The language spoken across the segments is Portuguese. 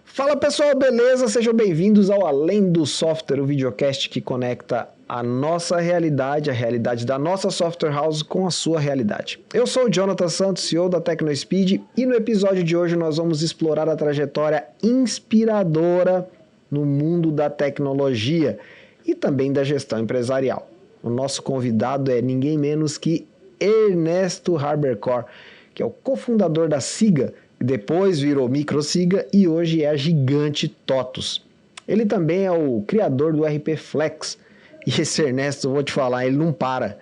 Fala pessoal, beleza? Sejam bem-vindos ao Além do Software, o videocast que conecta a nossa realidade, a realidade da nossa software house com a sua realidade. Eu sou o Jonathan Santos, CEO da TecnoSpeed, e no episódio de hoje nós vamos explorar a trajetória inspiradora no mundo da tecnologia e também da gestão empresarial. O nosso convidado é ninguém menos que Ernesto Harbercor, que é o cofundador da Siga, depois virou MicroSiga e hoje é a gigante TOTUS. Ele também é o criador do RP Flex. E esse Ernesto, eu vou te falar, ele não para.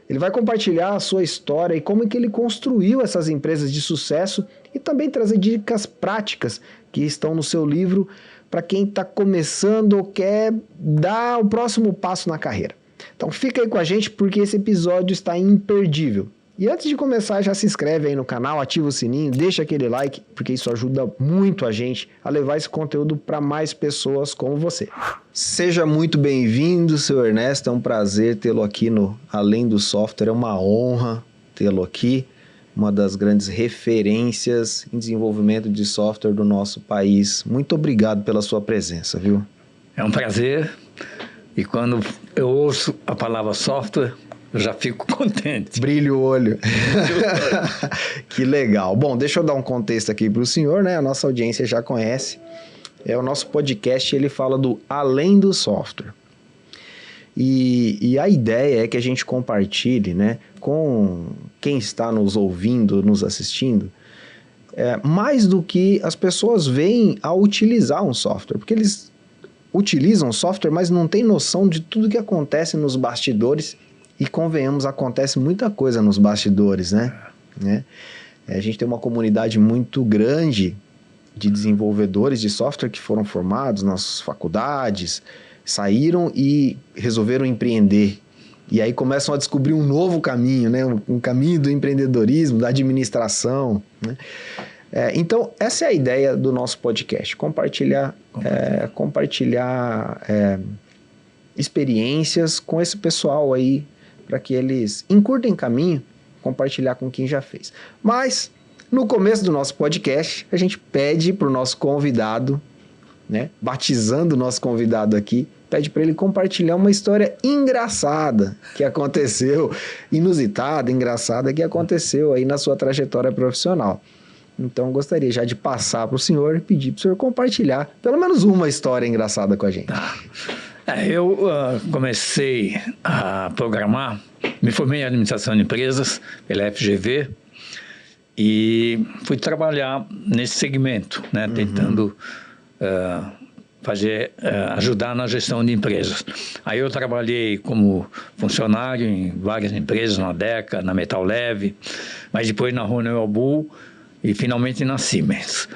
Ele vai compartilhar a sua história e como é que ele construiu essas empresas de sucesso e também trazer dicas práticas que estão no seu livro para quem está começando ou quer dar o próximo passo na carreira. Então fica aí com a gente porque esse episódio está imperdível. E antes de começar, já se inscreve aí no canal, ativa o sininho, deixa aquele like, porque isso ajuda muito a gente a levar esse conteúdo para mais pessoas como você. Seja muito bem-vindo, seu Ernesto, é um prazer tê-lo aqui no Além do Software, é uma honra tê-lo aqui, uma das grandes referências em desenvolvimento de software do nosso país. Muito obrigado pela sua presença, viu? É um prazer, e quando eu ouço a palavra software, eu já fico contente. Brilha o olho. Que legal. Bom, deixa eu dar um contexto aqui para o senhor, né? A nossa audiência já conhece. O nosso podcast, ele fala do Além do Software. E a ideia é que a gente compartilhe, né, com quem está nos ouvindo, nos assistindo, mais do que as pessoas veem a utilizar um software. Porque eles utilizam software, mas não têm noção de tudo que acontece nos bastidores. E convenhamos, acontece muita coisa nos bastidores, né? A gente tem uma comunidade muito grande de desenvolvedores de software que foram formados nas faculdades, saíram e resolveram empreender. E aí começam a descobrir um novo caminho, né? Um caminho do empreendedorismo, da administração, né? Então, essa é a ideia do nosso podcast, compartilhar experiências com esse pessoal aí, para que eles encurtem caminho, compartilhar com quem já fez. Mas, no começo do nosso podcast, a gente pede para o nosso convidado, né, batizando o nosso convidado aqui, pede para ele compartilhar uma história engraçada que aconteceu, inusitada, engraçada, que aconteceu aí na sua trajetória profissional. Então, gostaria já de passar para o senhor e pedir para o senhor compartilhar pelo menos uma história engraçada com a gente. Tá. Eu comecei a programar, me formei em administração de empresas pela FGV e fui trabalhar nesse segmento, né, tentando ajudar na gestão de empresas. Aí eu trabalhei como funcionário em várias empresas, na Deca, na Metal Leve, mas depois na Honeywell Bull e finalmente na Siemens.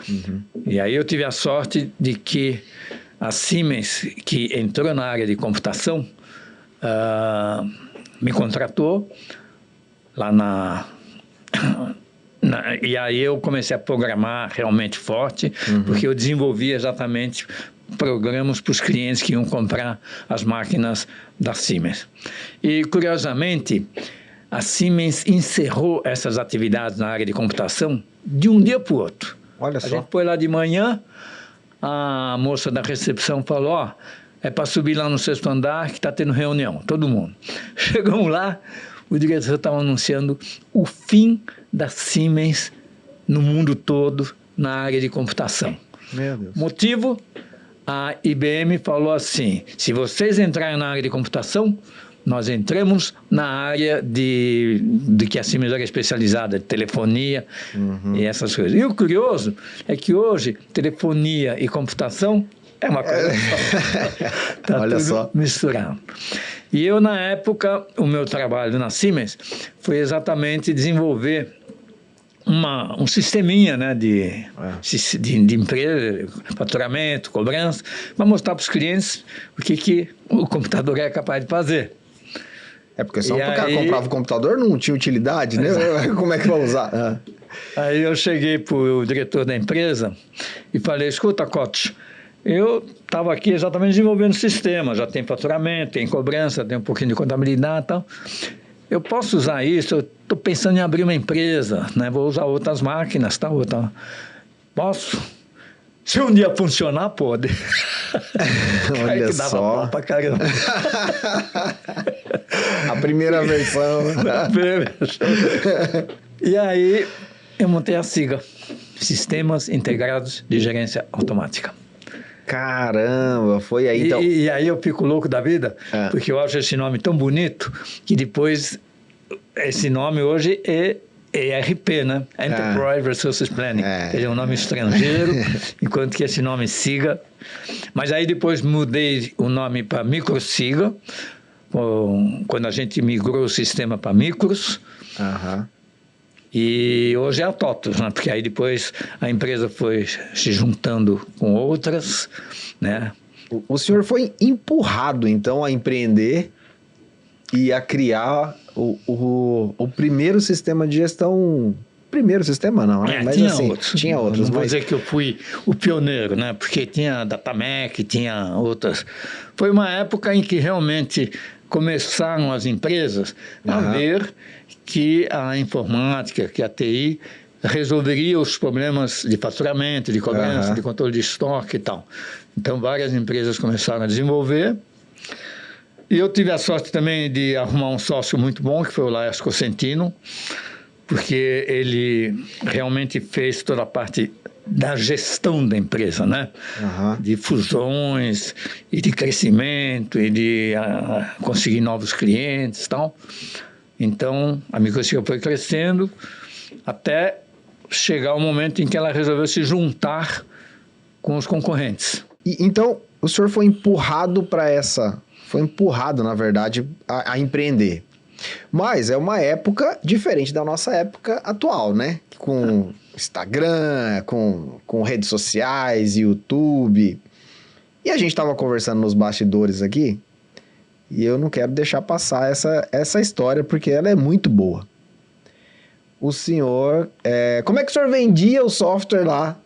E aí eu tive a sorte de que a Siemens, que entrou na área de computação, me contratou lá e aí eu comecei a programar realmente forte, porque eu desenvolvia exatamente programas para os clientes que iam comprar as máquinas da Siemens. E, curiosamente, a Siemens encerrou essas atividades na área de computação de um dia para o outro. Olha só. A gente foi lá de manhã, a moça da recepção falou, é para subir lá no 6º andar que está tendo reunião, todo mundo. Chegamos lá, o diretor estava anunciando o fim da Siemens no mundo todo na área de computação. Meu Deus. Motivo, a IBM falou assim, se vocês entrarem na área de computação, nós entramos na área de que a Siemens era especializada, de telefonia e essas coisas. E o curioso é que hoje, telefonia e computação é uma coisa só. Está tudo só misturado. E eu, na época, o meu trabalho na Siemens foi exatamente desenvolver um sisteminha, né, de empresa, faturamento, cobrança, para mostrar para os clientes o que o computador é capaz de fazer. Porque só o cara comprava o computador, não tinha utilidade, né? Como é que vai usar? Aí eu cheguei para o diretor da empresa e falei, escuta, Coach, Eu estava aqui exatamente desenvolvendo sistema, já tem faturamento, tem cobrança, tem um pouquinho de contabilidade e tal. Eu posso usar isso, eu estou pensando em abrir uma empresa, né? Vou usar outras máquinas, tal. Posso? Se um dia funcionar, pode. Olha que dava só. pau pra caramba. A primeira versão. E aí eu montei a SIGA, Sistemas Integrados de Gerência Automática. Caramba, foi aí então. E aí eu fico louco da vida, porque eu acho esse nome tão bonito, que depois esse nome hoje é ERP, né? Enterprise Resources Planning. Ele é um nome estrangeiro, enquanto que esse nome SIGA. Mas aí depois mudei o nome para MicroSIGA, quando a gente migrou o sistema para micros. E hoje é a TOTVS, né? Porque aí depois a empresa foi se juntando com outras, né? O senhor foi empurrado, então, a empreender e a criar o primeiro sistema de gestão... Primeiro sistema não, né? Mas tinha assim, outros. Tinha outros. Não vou dizer que eu fui o pioneiro, né? Porque tinha Datamec, tinha outras. Foi uma época em que realmente começaram as empresas a ver que a informática, que a TI resolveria os problemas de faturamento, de cobrança, de controle de estoque e tal. Então, várias empresas começaram a desenvolver. E eu tive a sorte também de arrumar um sócio muito bom, que foi o Laércio Cosentino, porque ele realmente fez toda a parte da gestão da empresa, né? De fusões e de crescimento e de conseguir novos clientes e tal. Então, a MicroSIGA foi crescendo até chegar o momento em que ela resolveu se juntar com os concorrentes. Então, o senhor foi empurrado para essa... Foi empurrado, na verdade, a empreender. Mas é uma época diferente da nossa época atual, né? Com Instagram, com redes sociais, YouTube. E a gente estava conversando nos bastidores aqui, e eu não quero deixar passar essa história, porque ela é muito boa. O senhor... como é que o senhor vendia o software lá?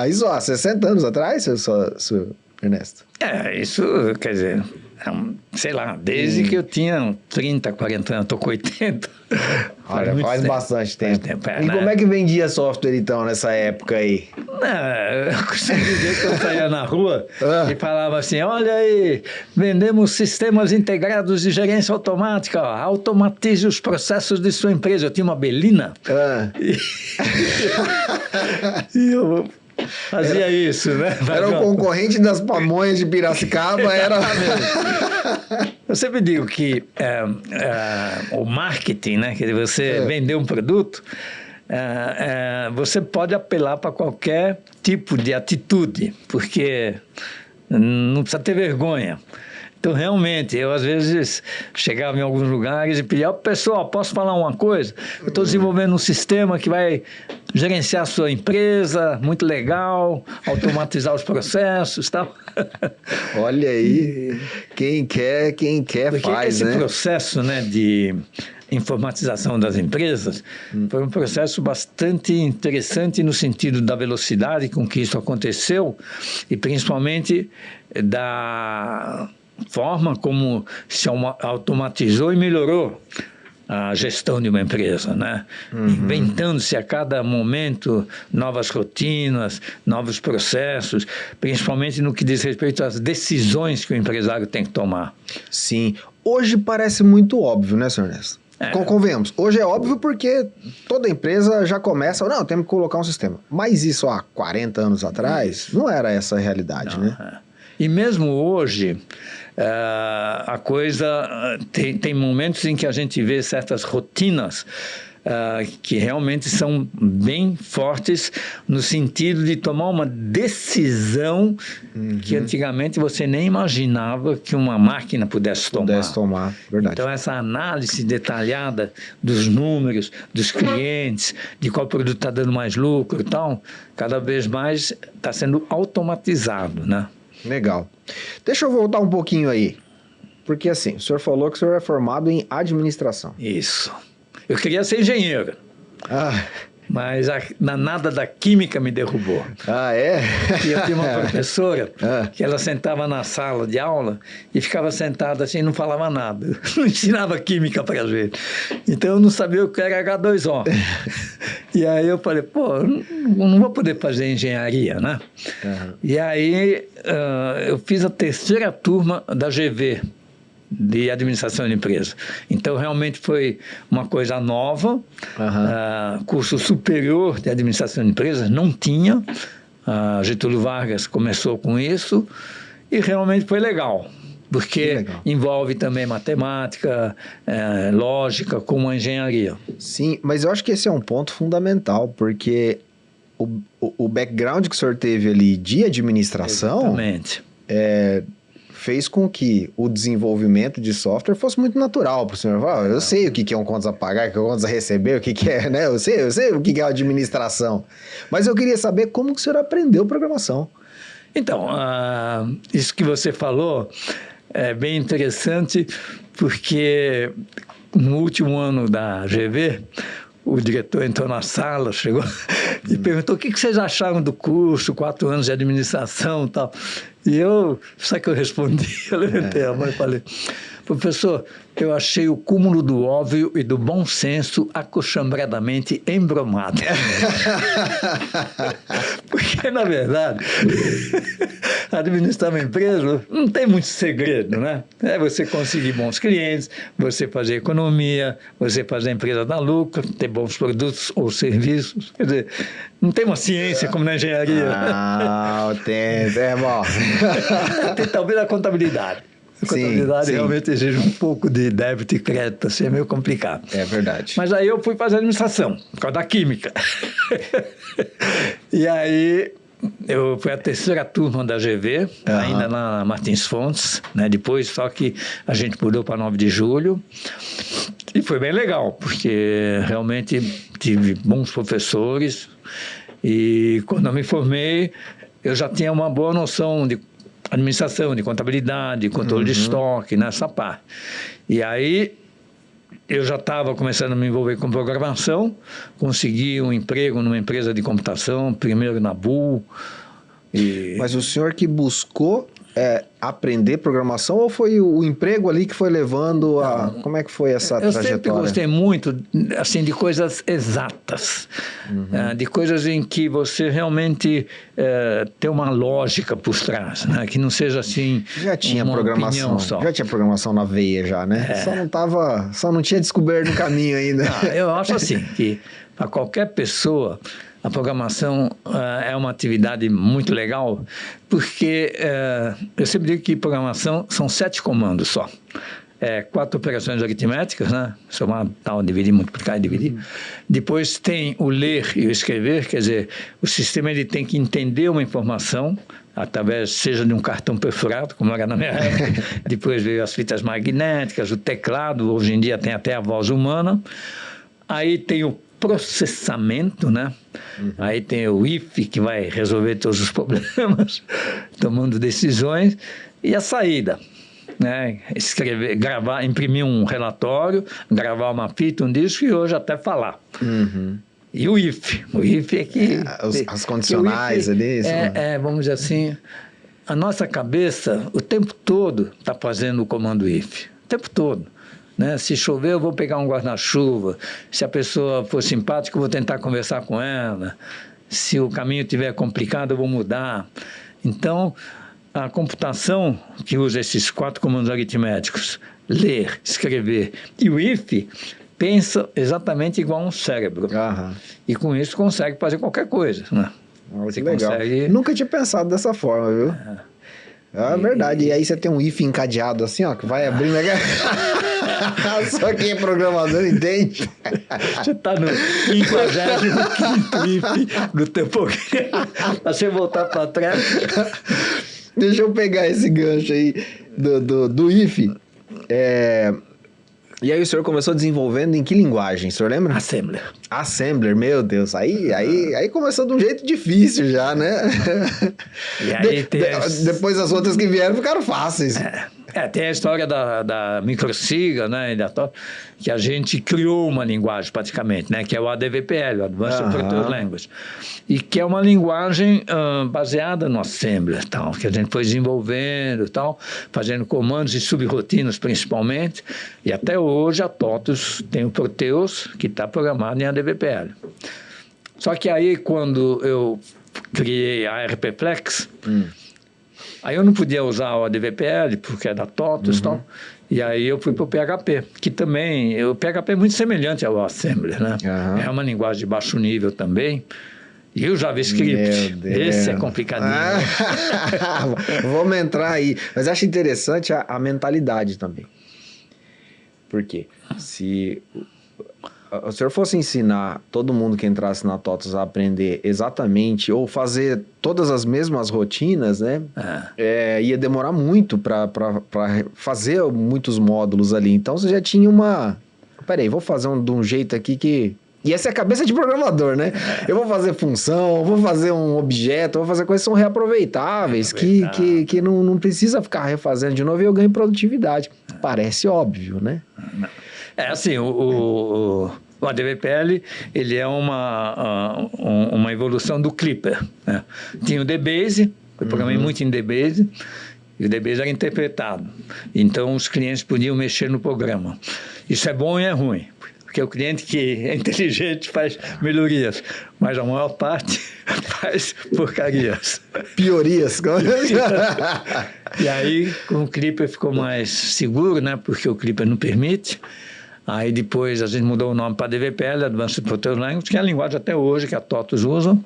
Isso há 60 anos atrás, seu Ernesto? Isso, quer dizer... sei lá, desde que eu tinha 30, 40 anos, estou com 80. Olha, faz bastante tempo. E né? como é que vendia software, então, nessa época aí? Eu costumo dizer que eu saía na rua e falava assim, olha aí, vendemos sistemas integrados de gerência automática, ó, automatize os processos de sua empresa. Eu tinha uma Belina e eu... fazia isso, né? Era o concorrente das pamonhas de Piracicaba, era... Eu sempre digo que o marketing, né? Quer dizer, você vender um produto, você pode apelar para qualquer tipo de atitude, porque não precisa ter vergonha. Então, realmente, eu às vezes chegava em alguns lugares e pedia, pessoal, posso falar uma coisa? Eu estou desenvolvendo um sistema que vai gerenciar a sua empresa, muito legal, automatizar os processos e tal. Olha aí, quem quer porque faz, né? Esse processo, né, de informatização das empresas foi um processo bastante interessante no sentido da velocidade com que isso aconteceu e principalmente da forma como se automatizou e melhorou a gestão de uma empresa, né? Inventando-se a cada momento novas rotinas, novos processos, principalmente no que diz respeito às decisões que o empresário tem que tomar. Sim. Hoje parece muito óbvio, né, senhor Ernesto? Convenhamos. Hoje é óbvio porque toda empresa já começa... Não, temos que colocar um sistema. Mas isso há 40 anos atrás não era essa a realidade, né? E mesmo hoje, a coisa... Tem momentos em que a gente vê certas rotinas que realmente são bem fortes no sentido de tomar uma decisão que antigamente você nem imaginava que uma máquina pudesse tomar. Verdade. Então, essa análise detalhada dos números, dos clientes, de qual produto está dando mais lucro e tal, cada vez mais está sendo automatizado, né? Legal. Deixa eu voltar um pouquinho aí. Porque assim, o senhor falou que o senhor é formado em administração. Isso. Eu queria ser engenheiro. Mas a danada da química me derrubou. Ah, é? E eu tinha uma professora que ela sentava na sala de aula e ficava sentada assim, não falava nada. Não ensinava química para gente. Então eu não sabia o que era H2O. E aí eu falei, pô, não vou poder fazer engenharia, né? E aí eu fiz a terceira turma da GV, de administração de empresa. Então, realmente foi uma coisa nova. Curso superior de administração de empresas não tinha. Getúlio Vargas começou com isso e realmente foi legal, porque envolve também matemática, lógica, como a engenharia. Sim, mas eu acho que esse é um ponto fundamental, porque o background que o senhor teve ali de administração... Exatamente. Fez com que o desenvolvimento de software fosse muito natural para o senhor. Eu sei o que é um contas a pagar, o que é um contas a receber, o que é, né? Eu sei o que é a administração. Mas eu queria saber como que o senhor aprendeu programação. Então, isso que você falou é bem interessante, porque no último ano da GV, o diretor entrou na sala, chegou e perguntou o que vocês acharam do curso, 4 anos de administração e tal. E sabe o que eu respondi? Eu levantei a mão e falei, professor, eu achei o cúmulo do óbvio e do bom senso acochambradamente embromado. Porque, na verdade, administrar uma empresa não tem muito segredo, né? É você conseguir bons clientes, você fazer economia, você fazer a empresa dar lucro, ter bons produtos ou serviços. Quer dizer, não tem uma ciência como na engenharia. É bom. Tem talvez a contabilidade. A contabilidade realmente exige um pouco de débito e crédito, assim, é meio complicado. É verdade. Mas aí eu fui fazer administração, por causa da química. E aí eu fui a terceira turma da GV, ainda na Martins Fontes, né? Depois só que a gente mudou para 9 de julho. E foi bem legal, porque realmente tive bons professores. E quando eu me formei, eu já tinha uma boa noção de administração, de contabilidade, de controle de estoque, nessa parte. E aí eu já estava começando a me envolver com programação, consegui um emprego numa empresa de computação, primeiro na Bull. Mas o senhor que buscou aprender programação ou foi o emprego ali que foi levando a... Como é que foi essa trajetória? Eu sempre gostei muito assim, de coisas exatas, de coisas em que você realmente tem uma lógica por trás, né? Que não seja assim já tinha uma programação opinião só. Já tinha programação na veia já, né? Só não tinha descoberto o caminho ainda. Eu acho assim, que para qualquer pessoa a programação é uma atividade muito legal, porque eu sempre digo que programação são 7 comandos só. 4 operações aritméticas, né? Somar, tal, dividir, multiplicar e dividir. Depois tem o ler e o escrever, quer dizer, o sistema ele tem que entender uma informação, através, seja de um cartão perfurado, como era na minha época, depois veio as fitas magnéticas, o teclado, hoje em dia tem até a voz humana. Aí tem o processamento, né? Aí tem o IF, que vai resolver todos os problemas, tomando decisões, e a saída, né? Escrever, gravar, imprimir um relatório, gravar uma fita, um disco e hoje até falar. E o IF é que... as condicionais ali. Vamos dizer assim, a nossa cabeça o tempo todo está fazendo o comando IF, o tempo todo. Né? Se chover, eu vou pegar um guarda-chuva. Se a pessoa for simpática, eu vou tentar conversar com ela. Se o caminho estiver complicado, eu vou mudar. Então, a computação que usa esses 4 comandos aritméticos, ler, escrever, e o IF, pensa exatamente igual a um cérebro. E com isso consegue fazer qualquer coisa. Né? Você legal. Consegue... Nunca tinha pensado dessa forma, viu? É verdade. E aí você tem um IF encadeado assim, ó, que vai abrindo... Só quem é programador entende. Você está no 55º IF do teu programa. Você voltar para trás. Deixa eu pegar esse gancho aí do IF. E aí o senhor começou desenvolvendo em que linguagem, o senhor lembra? Assembler. Assembler, meu Deus, aí começou de um jeito difícil já, né? E aí depois as outras que vieram ficaram fáceis. Tem a história da microsiga, né, e que a gente criou uma linguagem praticamente, né, que é o ADVPL, o Advanced Proteus Language, e que é uma linguagem baseada no Assembler, tal, que a gente foi desenvolvendo, tal, fazendo comandos e subrotinas principalmente, e até hoje a TOTUS tem o Proteus, que está programado em ADVPL. Só que aí, quando eu criei a RPFlex, aí eu não podia usar o ADVPL, porque é da TOTUS e tal. E aí eu fui para o PHP, que também... O PHP é muito semelhante ao Assembler, né? É uma linguagem de baixo nível também. E o JavaScript, esse é complicadinho. Vamos entrar aí. Mas acho interessante a mentalidade também. Por quê? Se o senhor fosse ensinar todo mundo que entrasse na TOTUS a aprender exatamente, ou fazer todas as mesmas rotinas, né? Ia demorar muito para fazer muitos módulos ali. Então você já tinha uma... Peraí, vou fazer de um jeito aqui que... E essa é a cabeça de programador, né? Eu vou fazer função, vou fazer um objeto, vou fazer coisas que são reaproveitáveis, que não precisa ficar refazendo de novo e eu ganho produtividade. Parece óbvio, né? Assim, o ADVPL, ele é uma evolução do Clipper, né? Tinha o DBase, eu programei muito em DBase, e o DBase era interpretado. Então, os clientes podiam mexer no programa. Isso é bom e é ruim, porque o cliente que é inteligente faz melhorias, mas a maior parte faz porcarias. Piorias. E aí, com o Clipper ficou mais seguro, né? Porque o Clipper não permite. Aí depois a gente mudou o nome para DVPL, Advanced Proteus Language, que é a linguagem até hoje que a TOTUS usa.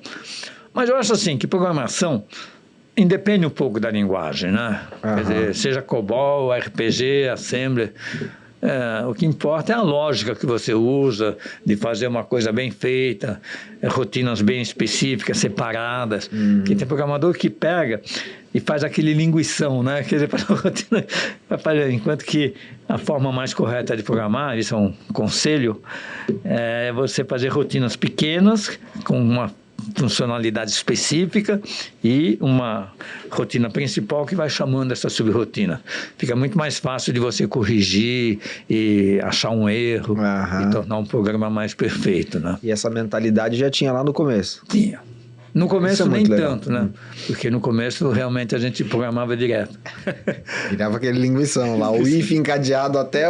Mas eu acho assim que programação independe um pouco da linguagem, né? Quer dizer, seja COBOL, RPG, Assembler, o que importa é a lógica que você usa de fazer uma coisa bem feita, rotinas bem específicas, separadas. Que tem programador que pega e faz aquele linguição, né? Quer dizer, faz a rotina, enquanto que a forma mais correta de programar, isso é um conselho, é você fazer rotinas pequenas com uma funcionalidade específica e uma rotina principal que vai chamando essa subrotina. Fica muito mais fácil de você corrigir e achar um erro e tornar um programa mais perfeito, né? E essa mentalidade já tinha lá no começo? Tinha. No começo nem tanto, né? Porque no começo realmente a gente programava direto. Virava aquele linguição lá, o if encadeado até...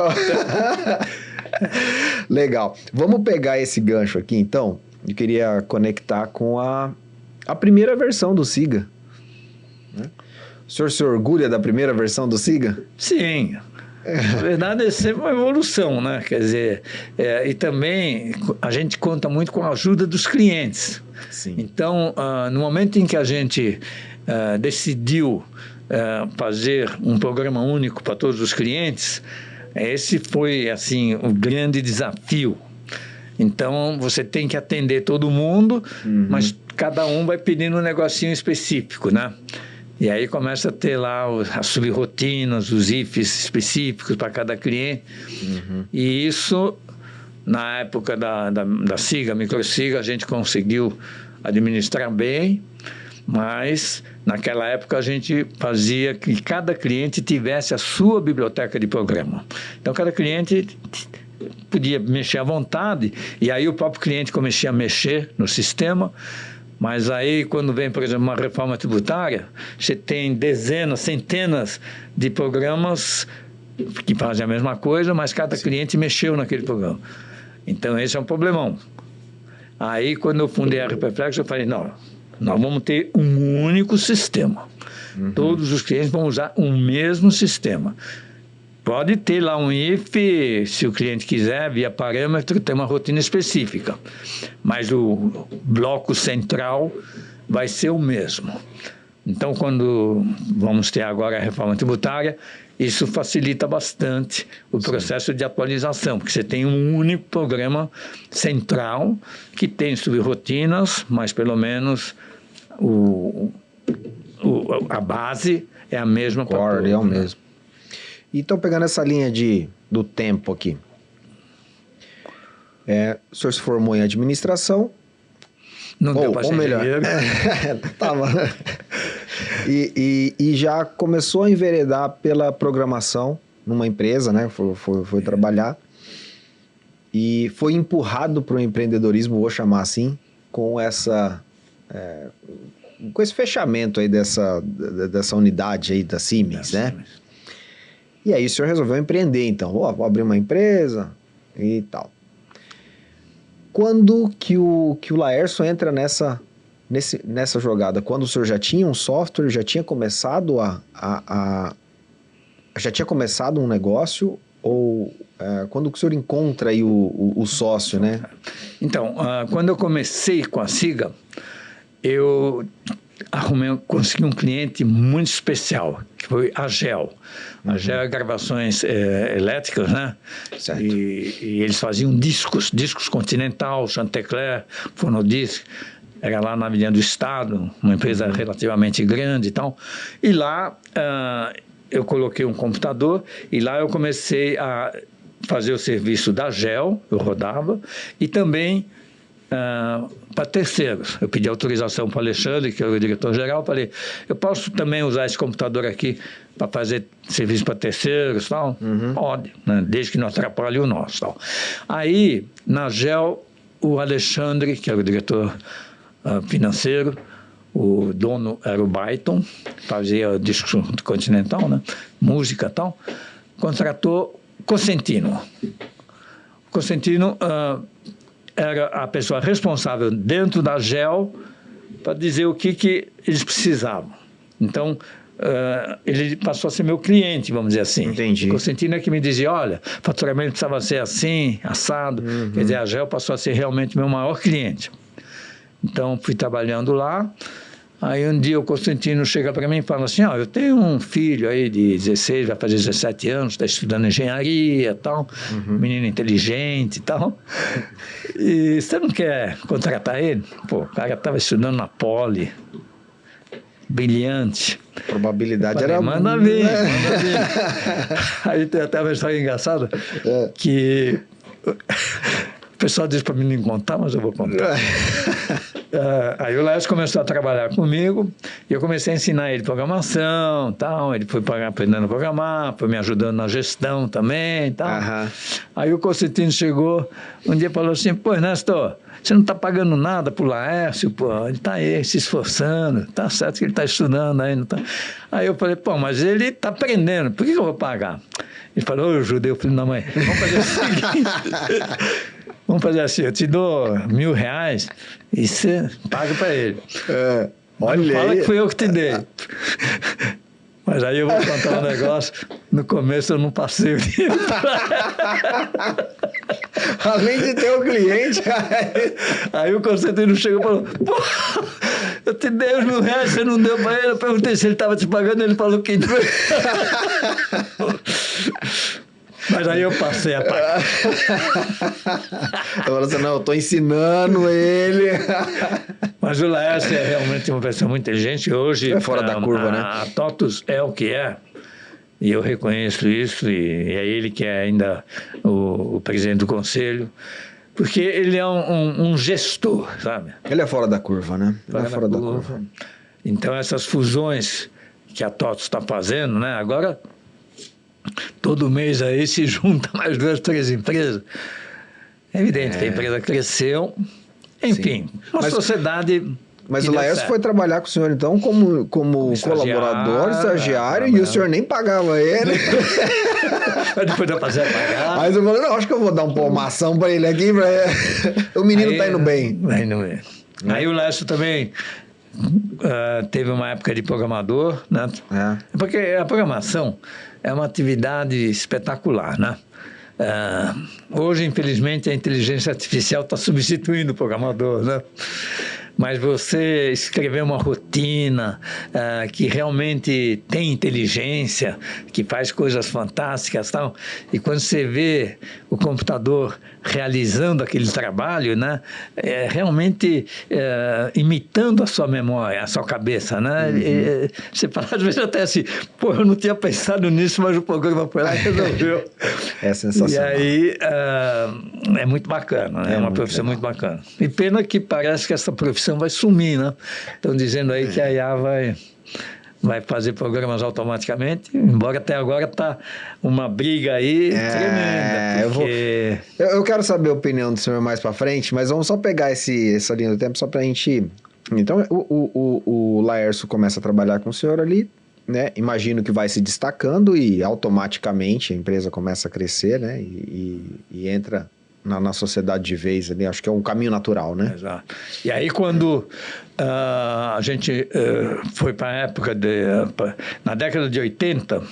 Legal. Vamos pegar esse gancho aqui, então. Eu queria conectar com a primeira versão do SIGA. O senhor se orgulha da primeira versão do SIGA? Sim. Na verdade, é sempre uma evolução, né? Quer dizer, e também a gente conta muito com a ajuda dos clientes. Sim. Então, no momento em que a gente decidiu fazer um programa único para todos os clientes, esse foi, assim, o grande desafio. Então, você tem que atender todo mundo, mas cada um vai pedindo um negocinho específico, né? E aí começa a ter lá as subrotinas, os ifs específicos para cada cliente. E isso, na época da SIGA, microsiga, a gente conseguiu administrar bem, mas naquela época a gente fazia que cada cliente tivesse a sua biblioteca de programa. Então, cada cliente podia mexer à vontade, e aí o próprio cliente começava a mexer no sistema. Mas aí, quando vem, por exemplo, uma reforma tributária, você tem dezenas, centenas de programas que fazem a mesma coisa, mas cada cliente mexeu naquele programa. Então, esse é um problemão. Aí, quando eu fundei a RPFlex, eu falei, não, nós vamos ter um único sistema. Todos os clientes vão usar o mesmo sistema. Pode ter lá um if, se o cliente quiser, via parâmetro, tem uma rotina específica. Mas o bloco central vai ser o mesmo. Então, quando vamos ter agora a reforma tributária, isso facilita bastante o processo de atualização, porque você tem um único programa central que tem subrotinas, mas pelo menos a base é a mesma para todos. É o mesmo. Então, pegando essa linha do tempo aqui, O senhor se formou em administração. Não deu para ser melhor. Tava. E já começou a enveredar pela programação numa empresa, né? Foi trabalhar. E foi empurrado para o empreendedorismo, vou chamar assim, com esse fechamento aí dessa unidade aí da Siemens, né? E aí o senhor resolveu empreender, então. Vou abrir uma empresa e tal. Quando que o Laércio entra nessa jogada? Quando o senhor já tinha um software, já tinha começado já tinha começado um negócio? Ou quando que o senhor encontra aí o sócio, né? Então, quando eu comecei com a SIGA, eu consegui um cliente muito especial, que foi a GEL. A GEL é gravações elétricas, né? Certo. E eles faziam discos Continental, Chantecler, Fonodisc. Era lá na Avenida do Estado, uma empresa relativamente grande e tal. E lá eu coloquei um computador e lá eu comecei a fazer o serviço da GEL, eu rodava, e também para terceiros. Eu pedi autorização para o Alexandre, que é o diretor-geral, falei, eu posso também usar esse computador aqui para fazer serviço para terceiros e tal? Pode, né? Desde que não atrapalhe o nosso. Tal. Aí, na GEL, o Alexandre, que era o diretor financeiro, o dono era o Byton, fazia disco continental, né? Música e tal, contratou Cosentino. Cosentino era a pessoa responsável dentro da GEL para dizer o que eles precisavam. Então, ele passou a ser meu cliente, vamos dizer assim. Entendi. O Cosentino é que me dizia, olha, faturamento precisava ser assim, assado. Quer dizer, a GEL passou a ser realmente meu maior cliente. Então, fui trabalhando lá. Aí, um dia, o Cosentino chega para mim e fala assim, eu tenho um filho aí de 16, vai fazer 17 anos, está estudando engenharia e tal, menino inteligente e tal. E você não quer contratar ele? Pô, o cara estava estudando na Poli, brilhante. A probabilidade falei, era... Manda ver. Aí tem até uma história engraçada, que... O pessoal diz para mim não contar, mas eu vou contar. Aí o Laércio começou a trabalhar comigo e eu comecei a ensinar ele programação, tal. Ele foi aprendendo a programar, foi me ajudando na gestão também, tal. Aí o Cosentino chegou um dia e falou assim, pô, Ernesto, você não está pagando nada pro Laércio, pô, ele está aí se esforçando, tá certo que ele está estudando aí, não tá? Aí eu falei, pô, mas ele está aprendendo, por que eu vou pagar? Ele falou, ô, judeu, filho da mãe, vamos fazer o seguinte... Vamos fazer assim, eu te dou R$1.000 e você paga para ele. Olha não fala aí. que fui eu que te dei. Mas aí eu vou contar um negócio. No começo eu não passei o dinheiro. Além de ter o cliente... Aí o Cosentino chegou e falou, pô, eu te dei os R$1.000, você não deu para ele. Eu perguntei se ele estava te pagando, ele falou que não. Mas aí eu passei a pagar. Eu falei assim, não, eu estou ensinando ele. Mas o Laércio é realmente uma pessoa muito inteligente. Hoje, é fora da curva, né? A TOTUS é o que é. E eu reconheço isso. E é ele que é ainda o presidente do conselho. Porque ele é um gestor, sabe? Ele é fora da curva, né? Ele é fora da curva. Então, essas fusões que a TOTUS está fazendo, né? Agora... Todo mês aí se junta mais 2, 3 empresas. É evidente que a empresa cresceu. Enfim, uma sociedade... Mas o Laércio foi trabalhar com o senhor, então, como colaborador, estagiário, e o senhor nem pagava ele. Mas depois eu fazia pagar. Mas eu falei, não, acho que eu vou dar uma ação para ele aqui. O menino tá indo bem. Vai indo bem. Aí o Laércio também... teve uma época de programador, né? Porque a programação é uma atividade espetacular, né? Hoje, infelizmente, a inteligência artificial está substituindo o programador, né? Mas você escrever uma rotina rotina, que realmente tem inteligência, que faz coisas fantásticas, tal. E quando você vê o computador realizando aquele trabalho, né, realmente imitando a sua memória, a sua cabeça, né? Você fala às vezes até assim, pô, eu não tinha pensado nisso, mas o programa foi lá e resolveu. É sensacional. E aí é muito bacana, né? É uma profissão muito bacana. E pena que parece que essa profissão vai sumir, né? Estão dizendo aí que a IA vai fazer programas automaticamente, embora até agora tá uma briga aí tremenda. Porque... Eu quero saber a opinião do senhor mais para frente, mas vamos só pegar essa linha do tempo só para a gente... Então, o Laércio começa a trabalhar com o senhor ali, né? Imagino que vai se destacando e automaticamente a empresa começa a crescer, né? E entra na sociedade de vez ali. Acho que é um caminho natural, né? Exato. E aí quando a gente foi para a época na década de 80,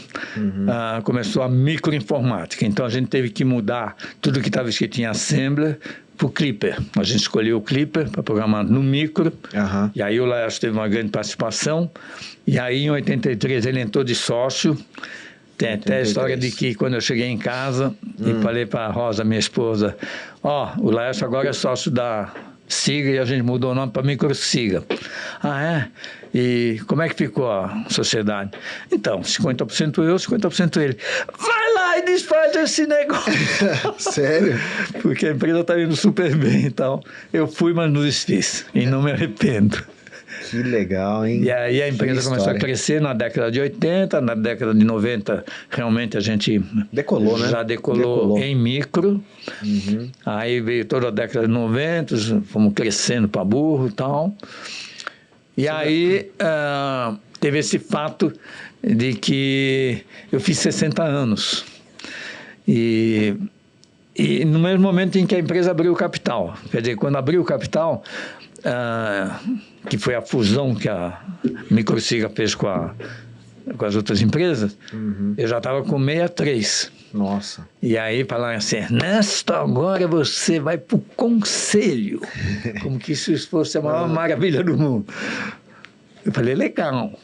começou a microinformática. Então a gente teve que mudar tudo que estava escrito em Assembler para o Clipper. A gente escolheu o Clipper para programar no micro. E aí o Laércio teve uma grande participação. E aí em 83 ele entrou de sócio. Tem até a história de que quando eu cheguei em casa e falei para a Rosa, minha esposa, o Laércio agora é sócio da Siga e a gente mudou o nome para Microsiga. Ah, é? E como é que ficou a sociedade? Então, 50% eu, 50% ele. Vai lá e desfaz esse negócio. Sério? Porque a empresa está indo super bem e tal. Eu fui, mas não desfiz. E não me arrependo. Que legal, hein? E aí a empresa começou a crescer na década de 80, na década de 90, realmente a gente decolou, né? Já decolou em micro. Aí veio toda a década de 90, fomos crescendo para burro e tal. E aí teve esse fato de que eu fiz 60 anos. E no mesmo momento em que a empresa abriu o capital. Quer dizer, quando abriu o capital... que foi a fusão que a Microsiga fez com as outras empresas, eu já estava com 63. Nossa. E aí falaram assim, Ernesto, agora você vai para o conselho. Como que isso fosse a maior maravilha do mundo. Eu falei, legal.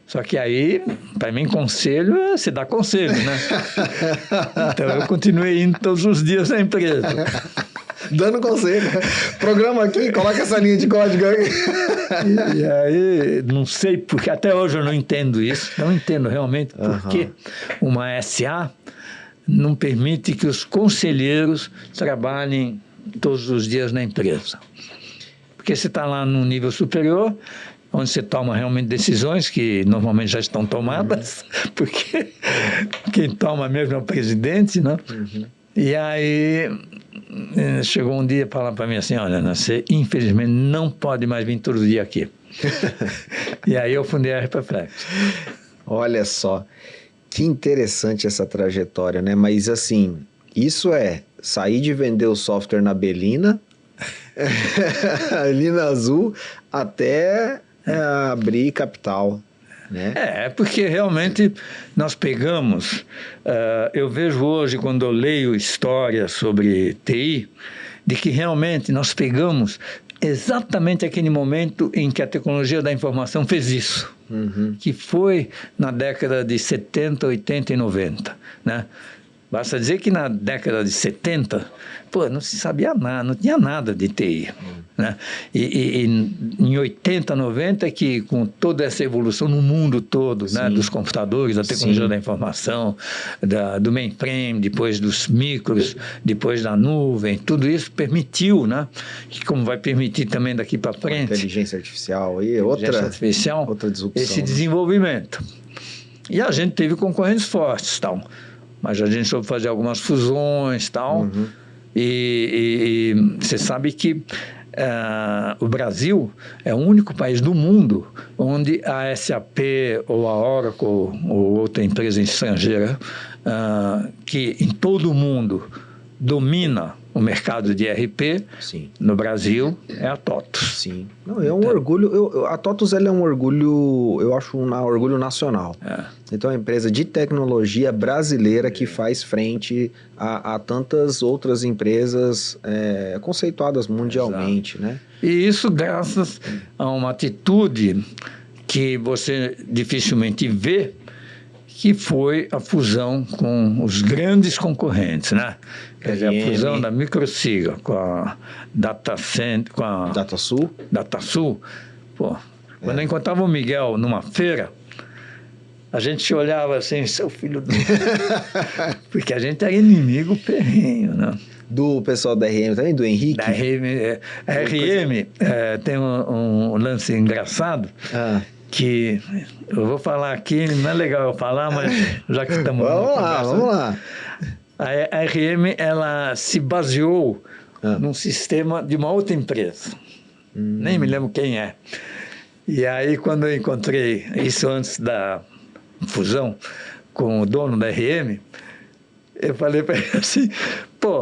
Só que aí, para mim, conselho é se dar conselho, né? Então eu continuei indo todos os dias na empresa. Dando conselho. Programa aqui, coloca essa linha de código aí. E aí, não sei, porque até hoje eu não entendo isso. Não entendo realmente porque uma SA não permite que os conselheiros trabalhem todos os dias na empresa. Porque você está lá num nível superior, onde você toma realmente decisões que normalmente já estão tomadas, porque quem toma mesmo é o presidente, né? E aí... chegou um dia e falou para mim assim, olha, você infelizmente não pode mais vir todo dia aqui. E aí eu fundei a RPFlex. Olha só, que interessante essa trajetória, né? Mas assim, isso é sair de vender o software na Belina, ali na Azul, até abrir capital. Né? Porque realmente nós pegamos, eu vejo hoje quando eu leio histórias sobre TI, de que realmente nós pegamos exatamente aquele momento em que a tecnologia da informação fez isso, que foi na década de 70, 80 e 90, né? Basta dizer que na década de 70, não se sabia nada, não tinha nada de TI. Né? E em 80, 90, que com toda essa evolução no mundo todo, né, dos computadores, da tecnologia da informação, do mainframe, depois dos micros, depois da nuvem, tudo isso permitiu, né, que como vai permitir também daqui para frente... Inteligência artificial e outra disrupção. Esse desenvolvimento. E a gente teve concorrentes fortes, tal. Mas a gente soube fazer algumas fusões e tal. E você sabe que o Brasil é o único país do mundo onde a SAP ou a Oracle ou outra empresa estrangeira que em todo o mundo domina o mercado de ERP Sim. no Brasil é a TOTUS. Sim. Não, é um orgulho. A TOTUS ela é um orgulho, eu acho um orgulho nacional. Então é uma empresa de tecnologia brasileira que faz frente a tantas outras empresas conceituadas mundialmente, né? E isso graças a uma atitude que você dificilmente vê, que foi a fusão com os grandes concorrentes, né? Quer dizer, a fusão da Microsiga com a DataCenter, com a DataSul. Pô, quando eu encontrava o Miguel numa feira, a gente se olhava assim, seu filho do... Porque a gente era inimigo ferrenho, né? Do pessoal da RM também, do Henrique? Da RM, a RM tem um lance engraçado, que eu vou falar aqui, não é legal eu falar, mas já que estamos... Vamos lá. A RM, ela se baseou num sistema de uma outra empresa. Nem me lembro quem é. E aí, quando eu encontrei, isso antes da fusão, com o dono da RM, eu falei para ele assim,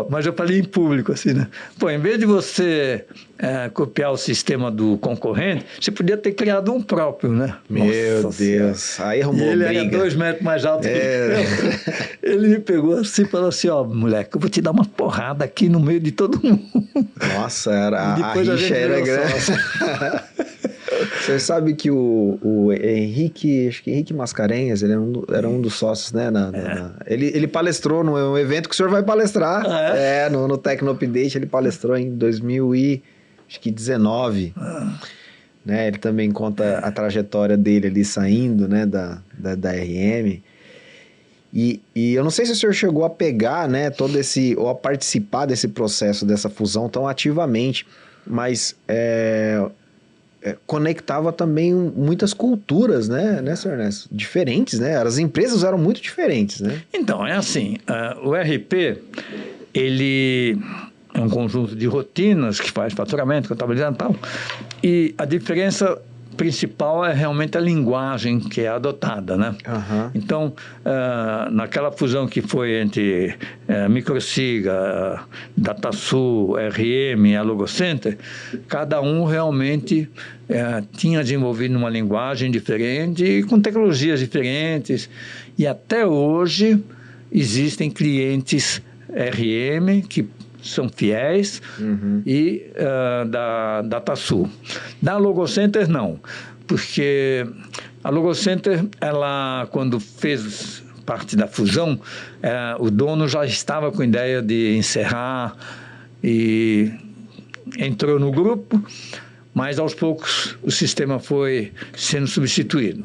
mas eu falei em público assim, né? Em vez de você copiar o sistema do concorrente, você podia ter criado um próprio, né? Meu Deus, aí arrumou briga. Ele era 2 metros mais alto que eu. Ele me pegou assim e falou assim, moleque, eu vou te dar uma porrada aqui no meio de todo mundo. Nossa, a rixa era grande. Você sabe que o Henrique, acho que Henrique Mascarenhas, ele era um dos sócios, né? Ele palestrou no evento que o senhor vai palestrar. No Tecno Update, ele palestrou em 2019. Né? Ele também conta a trajetória dele ali saindo, né? Da RM. E eu não sei se o senhor chegou a pegar, né? ou a participar desse processo, dessa fusão tão ativamente, mas... conectava também muitas culturas, né, senhor Ernesto? Diferentes, né? As empresas eram muito diferentes, né? Então, é assim, o RP, ele é um conjunto de rotinas que faz faturamento, contabilidade e tal, e a diferença principal é realmente a linguagem que é adotada, né? Então, naquela fusão que foi entre Microsiga, DataSul, RM e a Logocenter, cada um realmente tinha desenvolvido uma linguagem diferente e com tecnologias diferentes. E até hoje existem clientes RM que são fiéis e da DataSul. Da Logocenter, não, porque a Logocenter, ela, quando fez parte da fusão, o dono já estava com a ideia de encerrar e entrou no grupo, mas aos poucos o sistema foi sendo substituído.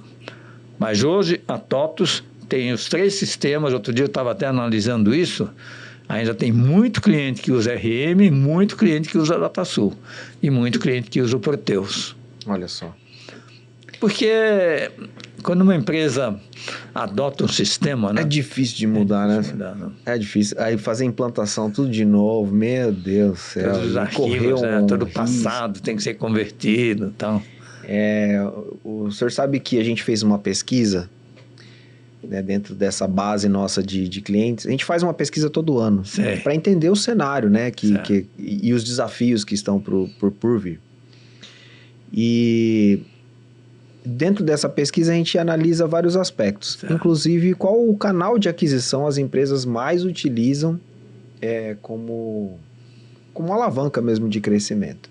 Mas hoje a TOTUS tem os 3 sistemas, outro dia eu estava até analisando isso. Ainda tem muito cliente que usa RM, muito cliente que usa DataSul e muito cliente que usa o Proteus. Olha só. Porque quando uma empresa adota um sistema, né? É difícil de mudar, né? É difícil. Aí fazer implantação tudo de novo, meu Deus do céu. Todos os arquivos, todo passado tem que ser convertido e tal. O senhor sabe que a gente fez uma pesquisa, né, dentro dessa base nossa de clientes. A gente faz uma pesquisa todo ano para entender o cenário, né, e os desafios que estão por vir. E dentro dessa pesquisa a gente analisa vários aspectos, inclusive qual o canal de aquisição as empresas mais utilizam como alavanca mesmo de crescimento.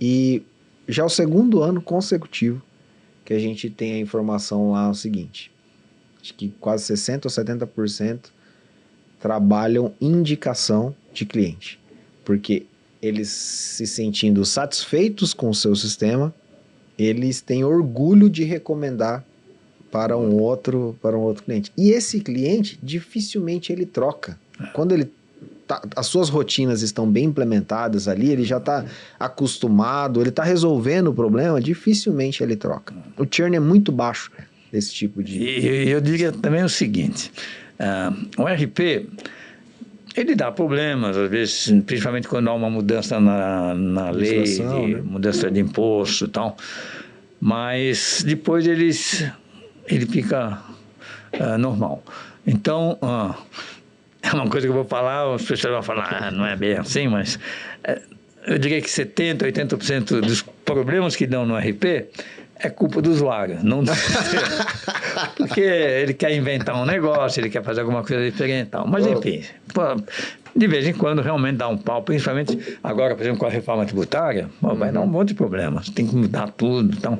E já é o 2º ano consecutivo que a gente tem a informação lá o seguinte: acho que quase 60% ou 70% trabalham indicação de cliente, porque eles se sentindo satisfeitos com o seu sistema, eles têm orgulho de recomendar para um outro cliente. E esse cliente, dificilmente ele troca. Quando as suas rotinas estão bem implementadas ali, ele já está acostumado, ele está resolvendo o problema, dificilmente ele troca. O churn é muito baixo desse tipo de... E eu diria também o seguinte, o RP, ele dá problemas, às vezes, principalmente quando há uma mudança na lei, né? Mudança de imposto e tal, mas depois ele fica normal. Então, é uma coisa que eu vou falar, as pessoas vão falar, não é bem assim, mas eu diria que 70%, 80% dos problemas que dão no RP é culpa do usuário, não do sistema. Porque ele quer inventar um negócio, ele quer fazer alguma coisa diferente e tal. Mas, enfim, de vez em quando realmente dá um pau, principalmente agora, por exemplo, com a reforma tributária, vai dar um monte de problemas, tem que mudar tudo. Então.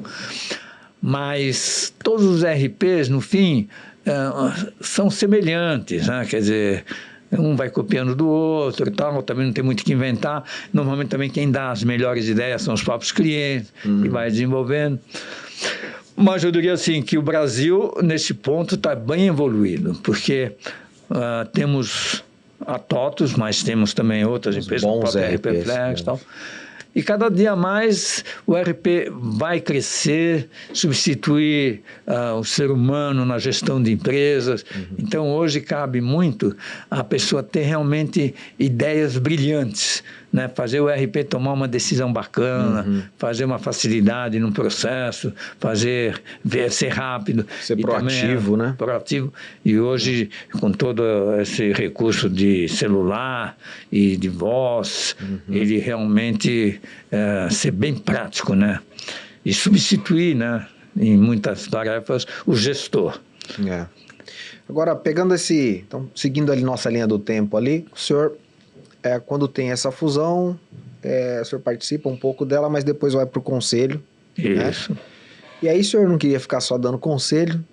Mas todos os RPs, no fim, são semelhantes, né? Quer dizer, um vai copiando do outro e tal, também não tem muito o que inventar. Normalmente também quem dá as melhores ideias são os próprios clientes, que vai desenvolvendo. Mas eu diria assim, que o Brasil, nesse ponto, está bem evoluído, porque temos a TOTUS, mas temos também outras empresas, como o próprio RP Flex e tal. E cada dia mais o RP vai crescer, substituir o ser humano na gestão de empresas. Então, hoje cabe muito a pessoa ter realmente ideias brilhantes, né? Fazer o RP tomar uma decisão bacana, fazer uma facilidade no processo, ser rápido. Ser proativo, também, né? Proativo. E hoje, com todo esse recurso de celular e de voz, ele realmente ser bem prático, né? E substituir, né, em muitas tarefas, o gestor. Agora, pegando então, seguindo ali nossa linha do tempo ali, o senhor, quando tem essa fusão, o senhor participa um pouco dela, mas depois vai para o conselho. Isso. Né? E aí o senhor não queria ficar só dando conselho